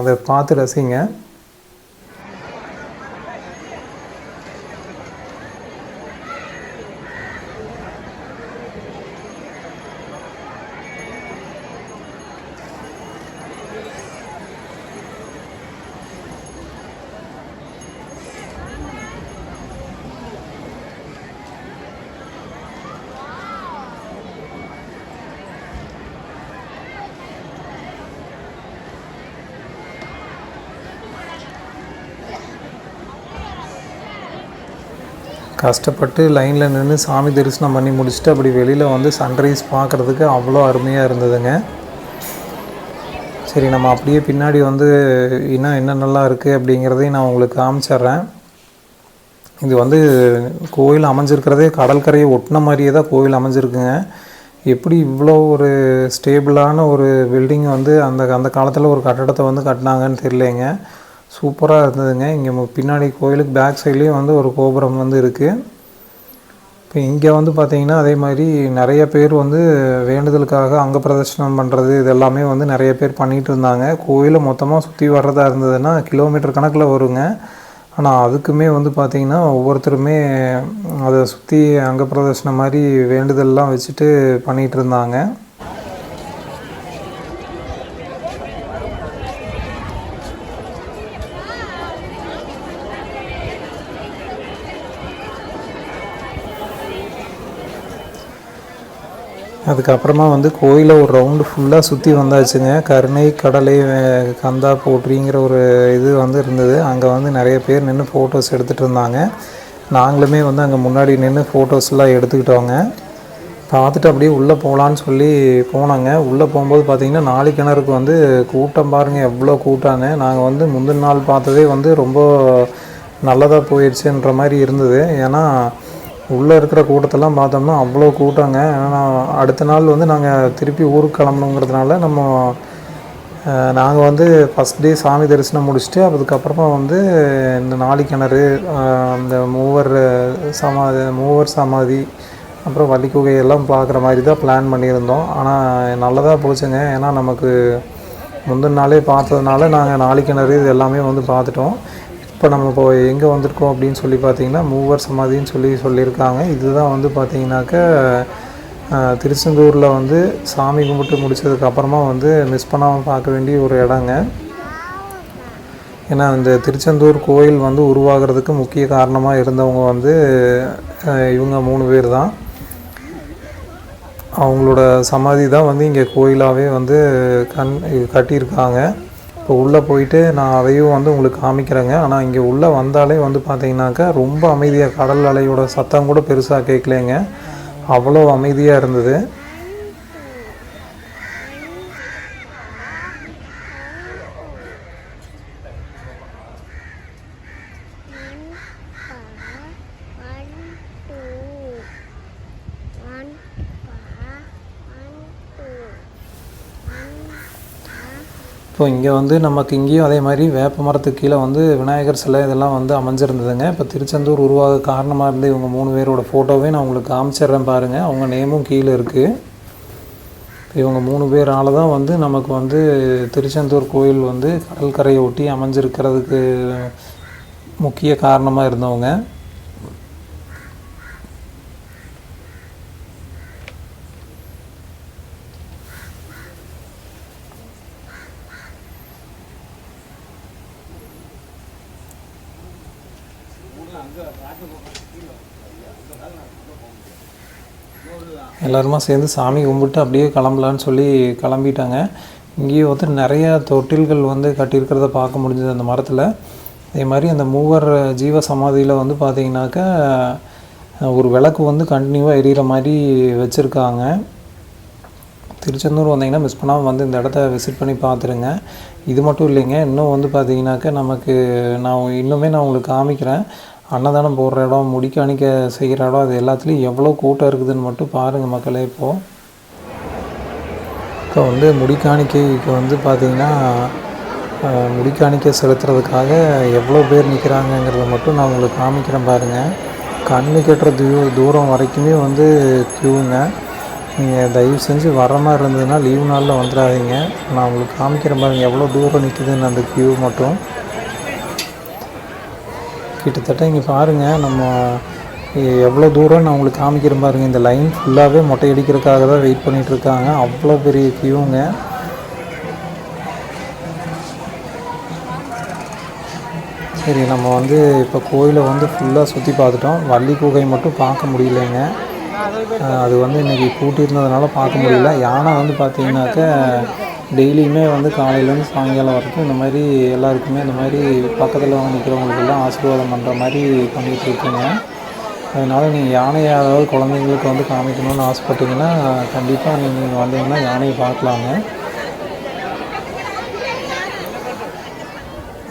அதை பார்த்து ரசிங்க. கஷ்டப்பட்டு லைனில் நின்று சாமி தரிசனம் பண்ணி முடிச்சுட்டு அப்படி வெளியில் வந்து சன்ரைஸ் பார்க்குறதுக்கு அவ்வளோ அருமையாக இருந்ததுங்க. சரி, நம்ம அப்படியே பின்னாடி வந்து இன்னும் என்னென்னலாம் இருக்குது அப்படிங்கிறதையும் நான் உங்களுக்கு காமிச்சிட்றேன். இது வந்து கோயில் அமைஞ்சிருக்கிறதே கடற்கரையை ஒட்டின மாதிரியே தான் கோயில் அமைஞ்சிருக்குங்க. எப்படி இவ்வளோ ஒரு ஸ்டேபிளான ஒரு பில்டிங் வந்து அந்த காலத்தில் ஒரு கட்டடத்தை வந்து கட்டினாங்கன்னு தெரியலைங்க. சூப்பராக இருந்ததுங்க. இங்கே பின்னாடி கோயிலுக்கு பேக் சைட்லேயும் வந்து ஒரு கோபுரம் வந்து இருக்குது. இப்போ இங்கே வந்து பார்த்திங்கன்னா அதே மாதிரி நிறைய பேர் வந்து வேண்டுதலுக்காக அங்க பிரதர்ஷனம் பண்ணுறது இது எல்லாமே வந்து நிறைய பேர் பண்ணிகிட்டு இருந்தாங்க. கோயிலை மொத்தமாக சுற்றி வர்றதா இருந்ததுன்னா கிலோமீட்டர் கணக்கில் வருங்க. ஆனால் அதுக்குமே வந்து பார்த்திங்கன்னா ஒவ்வொருத்தருமே அதை சுற்றி அங்க பிரதர்ஷனம் மாதிரி வேண்டுதல்லாம் வச்சுட்டு பண்ணிகிட்டு இருந்தாங்க. அதுக்கப்புறமா வந்து கோயிலை ஒரு ரவுண்டு ஃபுல்லாக சுற்றி வந்தாச்சுங்க. கருணை கடலை கந்தா போற்றிங்கிற ஒரு இது வந்து இருந்தது. அங்கே வந்து நிறைய பேர் நின்று ஃபோட்டோஸ் எடுத்துகிட்டு இருந்தாங்க. நாங்களுமே வந்து அங்கே முன்னாடி நின்று ஃபோட்டோஸ்லாம் எடுத்துக்கிட்டோங்க. பார்த்துட்டு அப்படியே உள்ளே போகலான்னு சொல்லி போனாங்க. உள்ளே போகும்போது பார்த்திங்கன்னா 4 கிணறுக்கு வந்து கூட்டம் பாருங்கள் எவ்வளோ கூட்டாங்க. நாங்கள் வந்து முந்தின நாள் பார்த்ததே வந்து ரொம்ப நல்லதாக போயிடுச்சுன்ற மாதிரி இருந்தது. ஏன்னா உள்ளே இருக்கிற கூட்டத்தெல்லாம் பார்த்தோம்னா அவ்வளோ கூட்டங்க. ஏன்னா அடுத்த நாள் வந்து நாங்கள் திருப்பி ஊருக்கு கிளம்பணுங்கிறதுனால நாங்கள் வந்து ஃபஸ்ட் டே சாமி தரிசனம் முடிச்சுட்டு அதுக்கப்புறமா வந்து இந்த 4 கிணறு, அந்த மூவர் சமாதி, அப்புறம் வள்ளிக்குகையெல்லாம் பார்க்குற மாதிரி தான் பிளான் பண்ணியிருந்தோம். ஆனால் நல்லதாக போச்சுங்க. ஏன்னா நமக்கு முந்தின நாளே பார்த்ததுனால நாங்கள் 4 கிணறு இது எல்லாமே வந்து பார்த்துட்டோம். இப்போ நம்ம இப்போ எங்கே வந்திருக்கோம் அப்படின்னு சொல்லி பார்த்திங்கன்னா மூவர் சமாதின்னு சொல்லியிருக்காங்க. இதுதான் வந்து பார்த்திங்கனாக்கா திருச்செந்தூரில் வந்து சாமி கும்பிட்டு முடித்ததுக்கப்புறமா வந்து மிஸ் பண்ணாமல் பார்க்க வேண்டிய ஒரு இடங்க. ஏன்னா இந்த திருச்செந்தூர் கோயில் வந்து உருவாகிறதுக்கு முக்கிய காரணமாக இருந்தவங்க வந்து இவங்க 3 பேர் தான். அவங்களோட சமாதி தான் வந்து இங்கே கோயிலாகவே வந்து கட்டியிருக்காங்க. இப்போ உள்ளே போயிட்டு நான் அதையும் வந்து உங்களுக்கு காமிக்கிறேங்க. ஆனால் இங்கே உள்ளே வந்தாலே வந்து பார்த்திங்கனாக்கா ரொம்ப அமைதியாக, கடல் அலையோட சத்தம் கூட பெருசாக கேட்கலைங்க. அவ்வளோ அமைதியாக இருந்தது. இப்போ இங்கே வந்து நமக்கு இங்கேயும் அதே மாதிரி வேப்ப மரத்துக்கு கீழே வந்து விநாயகர் சிலை இதெல்லாம் வந்து அமைஞ்சிருந்ததுங்க. இப்போ திருச்செந்தூர் உருவாக காரணமாக இருந்து இவங்க 3 பேரோட ஃபோட்டோவே நான் உங்களுக்கு காமிச்சிட்றேன் பாருங்கள். அவங்க நேமும் கீழே இருக்குது. இவங்க 3 பேரால் தான் வந்து நமக்கு வந்து திருச்செந்தூர் கோயில் வந்து கடற்கரையை ஒட்டி அமைஞ்சிருக்கிறதுக்கு முக்கிய காரணமாக இருந்தவங்க. எல்லாருமா சேர்ந்து சாமி கும்பிட்டு அப்படியே கிளம்பலான்னு சொல்லி கிளம்பிட்டாங்க. இங்கேயே வந்து நிறையா தொட்டில்கள் வந்து கட்டியிருக்கிறத பார்க்க முடிஞ்சது அந்த மரத்தில். அதே மாதிரி அந்த மூவர் ஜீவ சமாதியில் வந்து பார்த்திங்கனாக்கா ஒரு விளக்கு வந்து கண்டினியூவாக எரியிற மாதிரி வச்சுருக்காங்க. திருச்செந்தூர் வந்தீங்கன்னா மிஸ் பண்ணாமல் வந்து இந்த இடத்த விசிட் பண்ணி பார்த்துருங்க. இது மட்டும் இல்லைங்க, இன்னும் வந்து பார்த்திங்கனாக்கா நான் உங்களுக்கு காமிக்கிறேன். அன்னதானம் போடுற இடம், முடிக்காணிக்க செய்கிற இடம், அது எல்லாத்துலேயும் எவ்வளோ கூட்டம் இருக்குதுன்னு மட்டும் பாருங்கள் மக்களே. இப்போ வந்து முடிக்காணிக்கைக்கு வந்து பார்த்திங்கன்னா முடிக்காணிக்கை செலுத்துறதுக்காக எவ்வளோ பேர் நிற்கிறாங்கங்கிறத மட்டும் நான் உங்களுக்கு காமிக்கிறேன் பாருங்கள். கண்ணு கட்டுற தூரம் வரைக்குமே வந்து க்யூங்க. நீங்கள் தயவு செஞ்சு வர மாதிரி இருந்ததுன்னா லீவ் நாளில் வந்துடாதீங்க. நான் உங்களுக்கு காமிக்கிறேன் பாருங்கள் எவ்வளோ தூரம் நிற்குதுன்னு அந்த க்யூ மட்டும். கிட்டத்தட்ட இங்கே பாருங்கள், நம்ம எவ்வளோ தூரம் நான் உங்களுக்கு காமிக்கிறேன் பாருங்கள். இந்த லைன் ஃபுல்லாகவே மொட்டை அடிக்கிறதுக்காக தான் வெயிட் பண்ணிகிட்ருக்காங்க. அவ்வளோ பெரிய க்யூங்க. சரி, நம்ம வந்து இப்போ கோயிலை வந்து ஃபுல்லாக சுற்றி பார்த்துட்டோம். வள்ளி குகை மட்டும் பார்க்க முடியலைங்க. அது வந்து இன்றைக்கி பூட்டியிருந்ததுனால பார்க்க முடியல. யானை வந்து பார்த்திங்கனாக்கா டெய்லியுமே வந்து காலையிலேருந்து சாயங்காலம் வரைக்கும் இந்த மாதிரி எல்லாருக்குமே இந்த மாதிரி பக்கத்தில் வந்து நிற்கிறவங்களுக்கெல்லாம் ஆசீர்வாதம் பண்ணுற மாதிரி பண்ணிகிட்ருக்குங்க. அதனால் நீங்கள் யானையை அதாவது குழந்தைங்களுக்கு வந்து காமிக்கணும்னு ஆசைப்பட்டீங்கன்னா கண்டிப்பாக நீங்கள் வந்தீங்கன்னா யானையை பார்க்கலாங்க.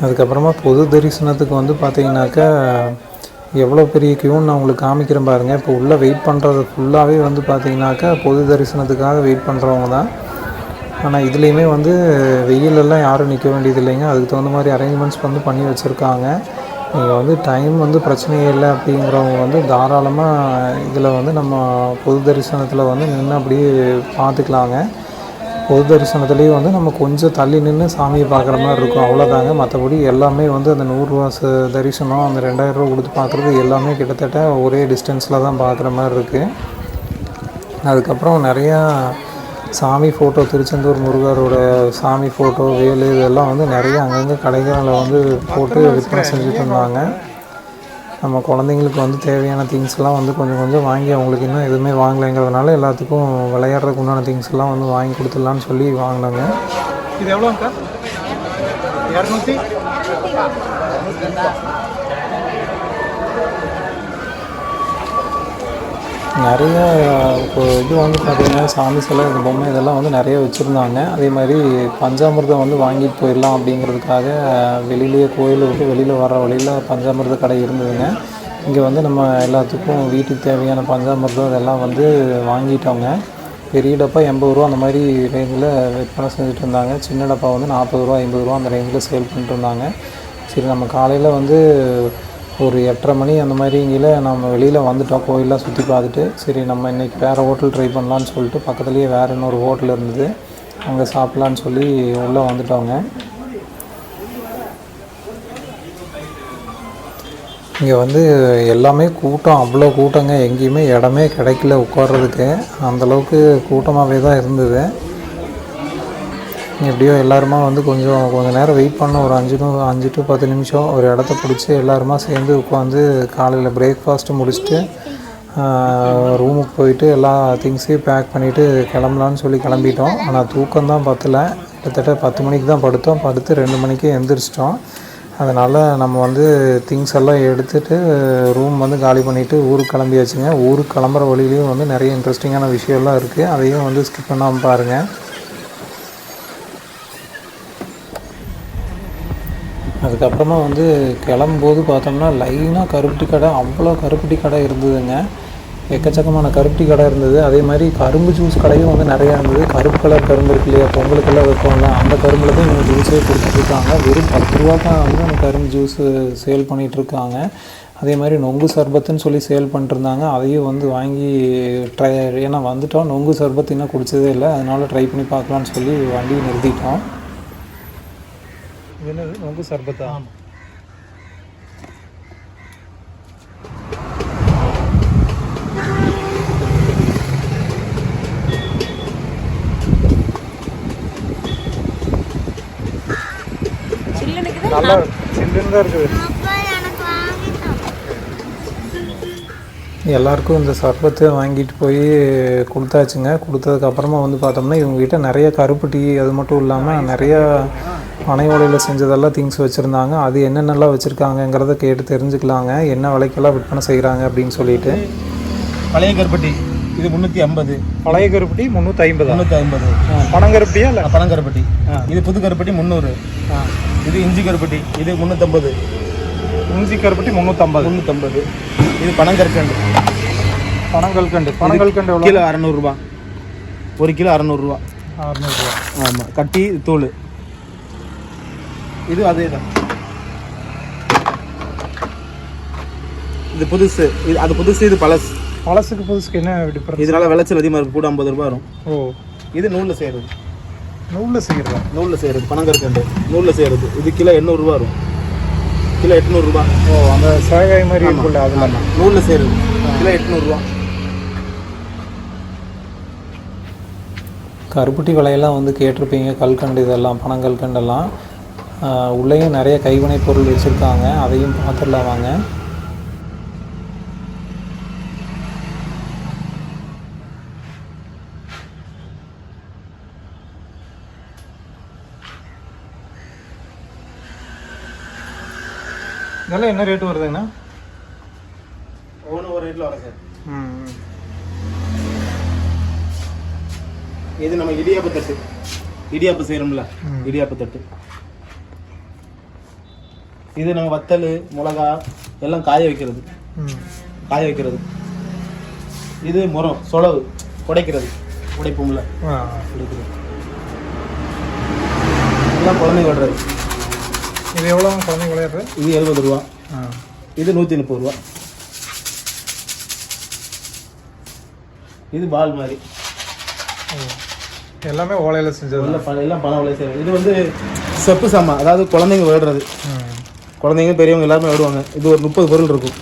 அதுக்கப்புறமா பொது தரிசனத்துக்கு வந்து பார்த்தீங்கன்னாக்கா எவ்வளோ பெரிய க்யூன்னு நான் உங்களுக்கு காமிக்கிறேன் பாருங்கள். இப்போ உள்ளே வெயிட் பண்ணுறது ஃபுல்லாகவே வந்து பார்த்தீங்கன்னாக்கா பொது தரிசனத்துக்காக வெயிட் பண்ணுறவங்க தான். ஆனால் இதுலேயுமே வந்து வெயிலெல்லாம் யாரும் நிற்க வேண்டியது இல்லைங்க. அதுக்கு தகுந்த மாதிரி அரேஞ்ச்மெண்ட்ஸ் வந்து பண்ணி வச்சுருக்காங்க. நீங்கள் வந்து டைம் வந்து பிரச்சனையே இல்லை அப்படிங்கிறவங்க வந்து தாராளமாக இதில் வந்து நம்ம பொது தரிசனத்தில் வந்து நின்று அப்படியே பார்த்துக்கலாங்க. பொது தரிசனத்துலேயே வந்து நம்ம கொஞ்சம் தள்ளி நின்று சாமியை பார்க்குற மாதிரி இருக்கும், அவ்வளோதாங்க. மற்றபடி எல்லாமே வந்து அந்த 100 ரூபா தரிசனம், அந்த 2000 ரூபா கொடுத்து பார்க்குறது எல்லாமே கிட்டத்தட்ட ஒரே டிஸ்டன்ஸில் தான் பார்க்குற மாதிரி இருக்குது. அதுக்கப்புறம் நிறையா சாமி ஃபோட்டோ, திருச்செந்தூர் முருகரோட சாமி ஃபோட்டோ, வேலு இதெல்லாம் வந்து நிறைய அங்கங்கே கடைகளில் வந்து போட்டு விற்பனை செஞ்சுட்டு இருந்தாங்க. நம்ம குழந்தைங்களுக்கு வந்து தேவையான திங்ஸ்லாம் வந்து கொஞ்சம் கொஞ்சம் வாங்கி, அவங்களுக்கு இன்னும் எதுவுமே வாங்கலைங்கிறதுனால எல்லாத்துக்கும் விளையாடுறதுக்கு உண்டான திங்ஸ்லாம் வந்து வாங்கி கொடுத்துடலான்னு சொல்லி வாங்கினாங்க. இது எவ்வளோங்கக்கா? 200. நிறைய இப்போ இது வந்து பார்த்திங்கன்னா சாமி சிலை, இந்த பொம்மை இதெல்லாம் வந்து நிறைய வச்சுருந்தாங்க. அதே மாதிரி பஞ்சாமிர்தம் வந்து வாங்கிட்டு போயிடலாம் அப்படிங்கிறதுக்காக வெளியிலேயே கோயிலை விட்டு வெளியில் வர வழியில் பஞ்சாமிர்த கடை இருந்ததுங்க. இங்கே வந்து நம்ம எல்லாத்துக்கும் வீட்டுக்கு தேவையான பஞ்சாமிர்தம் இதெல்லாம் வந்து வாங்கிட்டோங்க. பெரிய டப்பா 80 ரூபா அந்த மாதிரி ரேஞ்சில் விற்பனை செஞ்சுட்டு இருந்தாங்க. சின்ன டப்பா வந்து 40 ரூபா 50 ரூபா அந்த ரேஞ்சில் சேல் பண்ணிட்டு இருந்தாங்க. சரி, நம்ம காலையில் வந்து ஒரு 8:30 மணி அந்த மாதிரிங்கில நம்ம வெளியில் வந்துட்டோம். கோயிலெலாம் சுற்றி பார்த்துட்டு சரி நம்ம இன்றைக்கி வேறு ஹோட்டல் ட்ரை பண்ணலான்னு சொல்லிட்டு பக்கத்துலேயே வேறு இன்னொரு ஹோட்டல் இருந்தது, அங்கே சாப்பிட்லான்னு சொல்லி உள்ளே வந்துட்டோங்க. இங்கே வந்து எல்லாமே கூட்டம், அவ்வளோ கூட்டங்க. எங்கேயுமே இடமே கிடைக்கல உட்கார்றதுக்கு, அந்தளவுக்கு கூட்டமாகவே தான் இருந்தது. எப்படியோ எல்லாருமா வந்து கொஞ்சம் நேரம் வெயிட் பண்ண, ஒரு 5 to 10 நிமிஷம் ஒரு இடத்த பிடிச்சி எல்லாருமா சேர்ந்து உட்காந்து காலையில் பிரேக்ஃபாஸ்ட்டு முடிச்சுட்டு ரூமுக்கு போயிட்டு எல்லா திங்ஸையும் பேக் பண்ணிவிட்டு கிளம்பலான்னு சொல்லி கிளம்பிட்டோம். ஆனால் தூக்கம்தான் பத்தலை. கிட்டத்தட்ட 10 மணிக்கு தான் படுத்து 2 மணிக்கு எழுந்திரிச்சிட்டோம். அதனால் நம்ம வந்து திங்ஸ் எல்லாம் எடுத்துகிட்டு ரூம் வந்து காலி பண்ணிவிட்டு ஊருக்கு கிளம்பியாச்சுங்க. ஊருக்கு கிளம்புற வழியிலையும் வந்து நிறைய இன்ட்ரெஸ்டிங்கான விஷயம்லாம் இருக்குது, அதையும் வந்து ஸ்கிப் பண்ணாமல் பாருங்கள். அதுக்கப்புறமா வந்து கிளம்பும்போது பார்த்தோம்னா லைனாக கருப்பட்டி கடை, அவ்வளோ கருப்பட்டி கடை இருந்ததுங்க. எக்கச்சக்கமான கருப்பட்டி கடை இருந்தது. அதே மாதிரி கரும்பு ஜூஸ் கடையும் வந்து நிறையா இருந்தது. கருப்பு கலர் கரும்பு இருக்கு இல்லையா, பொங்கலுக்கெல்லாம் வைப்போம்ல, அந்த கரும்பில் தான் இவங்க ஜூஸே கொடுத்துட்ருக்காங்க. வெறும் 10 ரூபாய்க்கு வந்து அந்த கரும்பு ஜூஸு சேல் பண்ணிகிட்ருக்காங்க. அதே மாதிரி நொங்கு சர்பத்துன்னு சொல்லி சேல் பண்ணிட்டுருந்தாங்க. அதையும் வந்து வாங்கி ஏன்னா வந்துட்டோம், நொங்கு சர்பத்து இன்னும் குடித்ததே இல்லை, அதனால் ட்ரை பண்ணி பார்க்கலான்னு சொல்லி வண்டியை நிறுத்திட்டோம். என்னது நொங்கு சர்பத்தா? நல்லா சில்லுன்னு தான் இருக்குது. எல்லாருக்கும் இந்த சர்பத்தை வாங்கிட்டு போய் கொடுத்தாச்சுங்க. கொடுத்ததுக்கப்புறமா வந்து பார்த்தோம்னா இவங்ககிட்ட நிறைய கருப்பட்டி, அது மட்டும் இல்லாமல் நிறையா பனை ஓலையில் செஞ்சதெல்லாம் திங்ஸ் வச்சுருந்தாங்க. அது என்னென்னலாம் வச்சுருக்காங்கங்கிறத கேட்டு தெரிஞ்சுக்கலாங்க, என்ன விலைக்கெல்லாம் விற்பனை செய்கிறாங்க அப்படின்னு சொல்லிட்டு. பழைய கருப்பட்டி இது 350. பழைய கருப்பட்டி 350. 350. பனங்கருப்பட்டியா இல்லை? பனங்கருப்பட்டி. இது புது கருப்பட்டி 300. இது இஞ்சி கருப்பட்டி, இது 350. இஞ்சி கருப்பட்டி 350. இது பனங்கற்கண்டு. பனங்கற்கண்டு எவ்வளோ? கிலோ 600 ரூபா. 1 கிலோ 600 ரூபா. 600 ரூபா. ஆமாம், கட்டி தூள். இது அதே தான். இது புதுசு, இது அது புதுசு, இது பழசு. பழசுக்கு என்ன டிஃபரன்ஸ்? இதனால விளைச்சல் அதிகமாக இருக்கும், கூட 50 ரூபா வரும். ஓ, இது நூலில் செய்கிறது. நூலில் செய்கிறது பனங்கற்கண்டு நூலில் செய்கிறது. இது கிலோ 800 ரூபா வரும். கிலோ 800 ரூபா. ஓ, அந்த சேகாய் மாதிரி இருக்குல்ல, அதில் நூலில் செய்கிறது. கிலோ 800 ரூபா. கருப்பட்டி விலையெல்லாம் வந்து கேட்டிருப்பீங்க, கல்கண்டு இதெல்லாம், பனங்கல்கண்டெல்லாம். உள்ளேயும் நிறைய கைவினை பொருள் வச்சுருக்காங்க, அதையும் பார்த்துடலாம் வாங்க. இதெல்லாம் என்ன ரேட்டு வருதுங்கண்ணா? ஒவ்வொன்று ஒரு ரேட்டில் வரும் சார். ம். இது நம்ம இடியாப்பு தட்டு, இடியாப்பு செய்கிறோம்ல, இடியாப்பு தட்டு. இது நம்ம வத்தல், மிளகா எல்லாம் காய வைக்கிறது, காய வைக்கிறது. இது முறம், சொலவு, உடைக்கிறது, உடைப்போம்ல, உடைக்கிறது. எல்லாம் குழந்தைங்க விடுறது. இது எவ்வளோ குழந்தைங்க விளையாடுறது? இது 70 ரூபா, இது 130 ரூபா. இது பால் மாதிரி எல்லாமே ஓலையில் செஞ்சது, எல்லாம் பணம் ஓலை செய்யறது. இது வந்து செப்பு சாமான், அதாவது குழந்தைங்க விளையாடுறது. குழந்தைங்க பெரியவங்க எல்லாருமே விடுவாங்க. இது ஒரு 30 பொருள் இருக்கும்.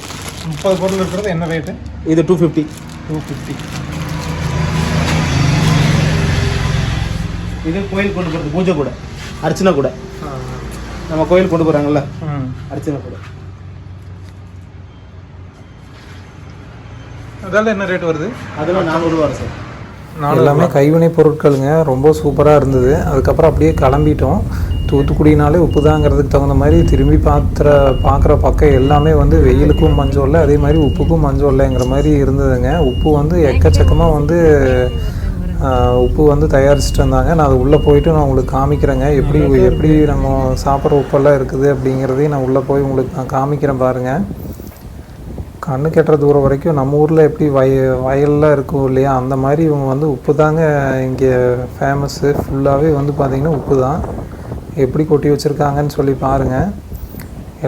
30 பொருள் இருக்கிறது என்ன ரேட்டு? இது 250. இது கோயில் கொண்டு போகிறது பூஜை கூட, அர்ச்சனை கூட. நம்ம கோயில் கொண்டு போகிறாங்கல்ல, அர்ச்சனை கூட. அதெல்லாம் என்ன ரேட் வருது? அதெல்லாம் 400 ரூபா சார். எல்லாமே கைவினை பொருட்களுங்க, ரொம்ப சூப்பராக இருந்தது. அதுக்கப்புறம் அப்படியே கிளம்பிட்டோம். தூத்துக்குடினாலே உப்பு தாங்கிறதுக்கு தகுந்த மாதிரி திரும்பி பார்க்குற பக்கம் எல்லாமே வந்து வெயிலுக்கும் மஞ்சள் இல்லை, அதே மாதிரி உப்புக்கும் மஞ்சள் இல்லைங்கிற மாதிரி இருந்ததுங்க. உப்பு வந்து எக்கச்சக்கமாக வந்து உப்பு வந்து தயாரிச்சுட்டு இருந்தாங்க. நான் அது உள்ளே போயிட்டு நான் உங்களுக்கு காமிக்கிறேங்க, எப்படி நம்ம சாப்பிட்ற உப்பெல்லாம் இருக்குது அப்படிங்கிறதையும் நான் உள்ளே போய் உங்களுக்கு நான் காமிக்கிறேன் பாருங்கள். கண்ணு கெட்டுற தூரம் வரைக்கும் நம்ம ஊரில் எப்படி வயல்லாம் இருக்கும் இல்லையா, அந்த மாதிரி இவங்க வந்து உப்பு தாங்க இங்கே ஃபேமஸ்ஸு. ஃபுல்லாகவே வந்து பார்த்திங்கன்னா உப்பு தான். எப்படி கொட்டி வச்சுருக்காங்கன்னு சொல்லி பாருங்கள்.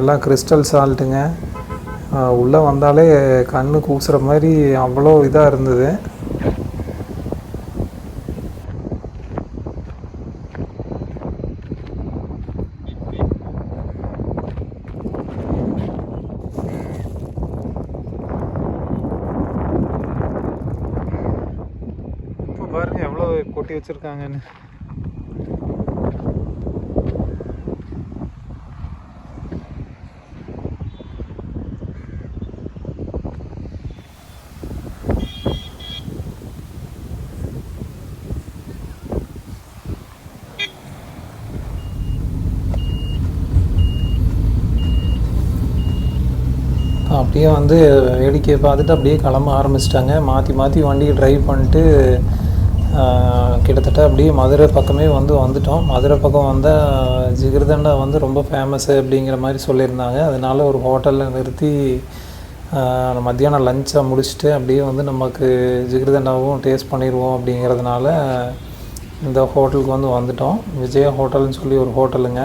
எல்லாம் கிறிஸ்டல் சால்ட்டுங்க. உள்ளே வந்தாலே கண்ணு கூசுகிற மாதிரி அவ்வளோ இதாக இருந்தது. பாருங்க எவ்வளோ கொட்டி வச்சிருக்காங்கன்னு. அப்படியே வந்து வேடிக்கையை பார்த்துட்டு அப்படியே கிளம்ப ஆரம்பிச்சிட்டாங்க. மாற்றி வண்டியை ட்ரைவ் பண்ணிட்டு கிட்டத்தட்ட அப்படியே மதுரை பக்கமே வந்துட்டோம். மதுரை பக்கம் வந்தால் ஜிகிர்தண்டா வந்து ரொம்ப ஃபேமஸ்ஸு அப்படிங்கிற மாதிரி சொல்லியிருந்தாங்க. அதனால் ஒரு ஹோட்டலில் நிறுத்தி மத்தியானம் லஞ்சை முடிச்சுட்டு அப்படியே வந்து நமக்கு ஜிகிர்தண்டாவும் டேஸ்ட் பண்ணிடுவோம் அப்படிங்கிறதுனால இந்த ஹோட்டலுக்கு வந்துட்டோம். விஜயா ஹோட்டல்னு சொல்லி ஒரு ஹோட்டலுங்க.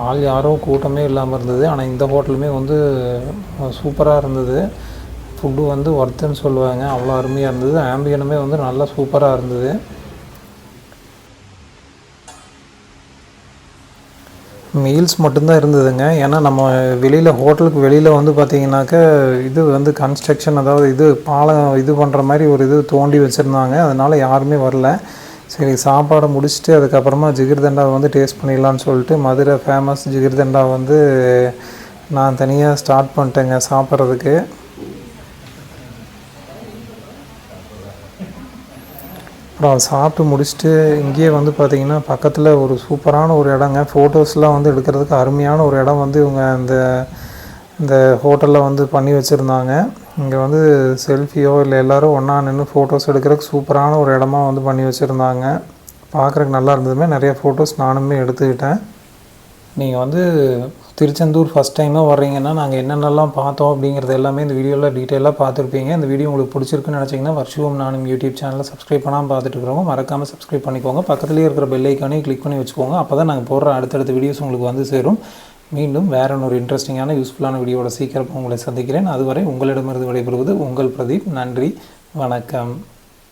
ஆள் யாரும் கூட்டமே இல்லாமல் இருந்தது. ஆனால் இந்த ஹோட்டலுமே வந்து சூப்பராக இருந்தது. ஃபுட்டு வந்து ஒர்த்துன்னு சொல்லுவாங்க, அவ்வளோ அருமையாக இருந்தது. ஆம்பியனுமே வந்து நல்லா சூப்பராக இருந்தது. மீல்ஸ் மட்டும்தான் இருந்ததுங்க. ஏன்னா நம்ம ஹோட்டலுக்கு வெளியில் வந்து பார்த்திங்கனாக்கா இது வந்து கன்ஸ்ட்ரக்ஷன், அதாவது பாலம் பண்ணுற மாதிரி ஒரு தோண்டி வச்சுருந்தாங்க. அதனால் யாருமே வரல. சரி, சாப்பாடை முடிச்சுட்டு அதுக்கப்புறமா ஜிகிர்தண்டா வந்து டேஸ்ட் பண்ணிடலான்னு சொல்லிட்டு மதுரை ஃபேமஸ் ஜிகிர்தண்டா வந்து நான் தனியாக ஸ்டார்ட் பண்ணிட்டேங்க சாப்பிட்றதுக்கு. அப்புறம் சாப்பிட்டு முடிச்சுட்டு இங்கேயே வந்து பார்த்திங்கன்னா பக்கத்தில் ஒரு சூப்பரான ஒரு இடங்க, ஃபோட்டோஸ்லாம் வந்து எடுக்கிறதுக்கு அருமையான ஒரு இடம் வந்து இவங்க இந்த ஹோட்டலில் வந்து பண்ணி வச்சுருந்தாங்க. இங்கே வந்து செல்ஃபியோ இல்லை எல்லோரும் ஒன்றா நின்று ஃபோட்டோஸ் எடுக்கிறதுக்கு சூப்பரான ஒரு இடமா வந்து பண்ணி வச்சுருந்தாங்க. பார்க்குறதுக்கு நல்லா இருந்ததுமே நிறைய ஃபோட்டோஸ் நானுமே எடுத்துக்கிட்டேன். நீங்கள் வந்து திருச்செந்தூர் ஃபஸ்ட் டைமாக வர்றீங்கன்னா நாங்கள் என்னென்னலாம் பார்த்தோம் அப்படிங்கிறது எல்லாமே இந்த வீடியோவில் டீட்டெயிலாக பார்த்துருப்பீங்க. இந்த வீடியோ உங்களுக்கு பிடிச்சிருக்குன்னு நினச்சிங்கன்னா வர்ஷுவம் நானும் யூடியூப் சேனலை சப்ஸ்கிரைப் பண்ணாமல் பார்த்துட்டு இருக்கிறவங்க மறக்காமல் சப்ஸ்கிரைப் பண்ணிக்கோங்க. பக்கத்துலேயே இருக்கிற பெல் ஐக்கானே கிளிக் பண்ணி வச்சுக்கோங்க. அப்போ தான் நாங்கள் போடுற அடுத்தடுத்த வீடியோஸ் உங்களுக்கு வந்து சேரும். மீண்டும் வேற ஒரு இன்ட்ரெஸ்டிங்கான யூஸ்ஃபுல்லான வீடியோவோட சீக்கிரம் உங்களை சந்திக்கிறேன். அதுவரை உங்களிடமிருந்து விடைபெறுவது உங்கள் பிரதீப். நன்றி, வணக்கம்.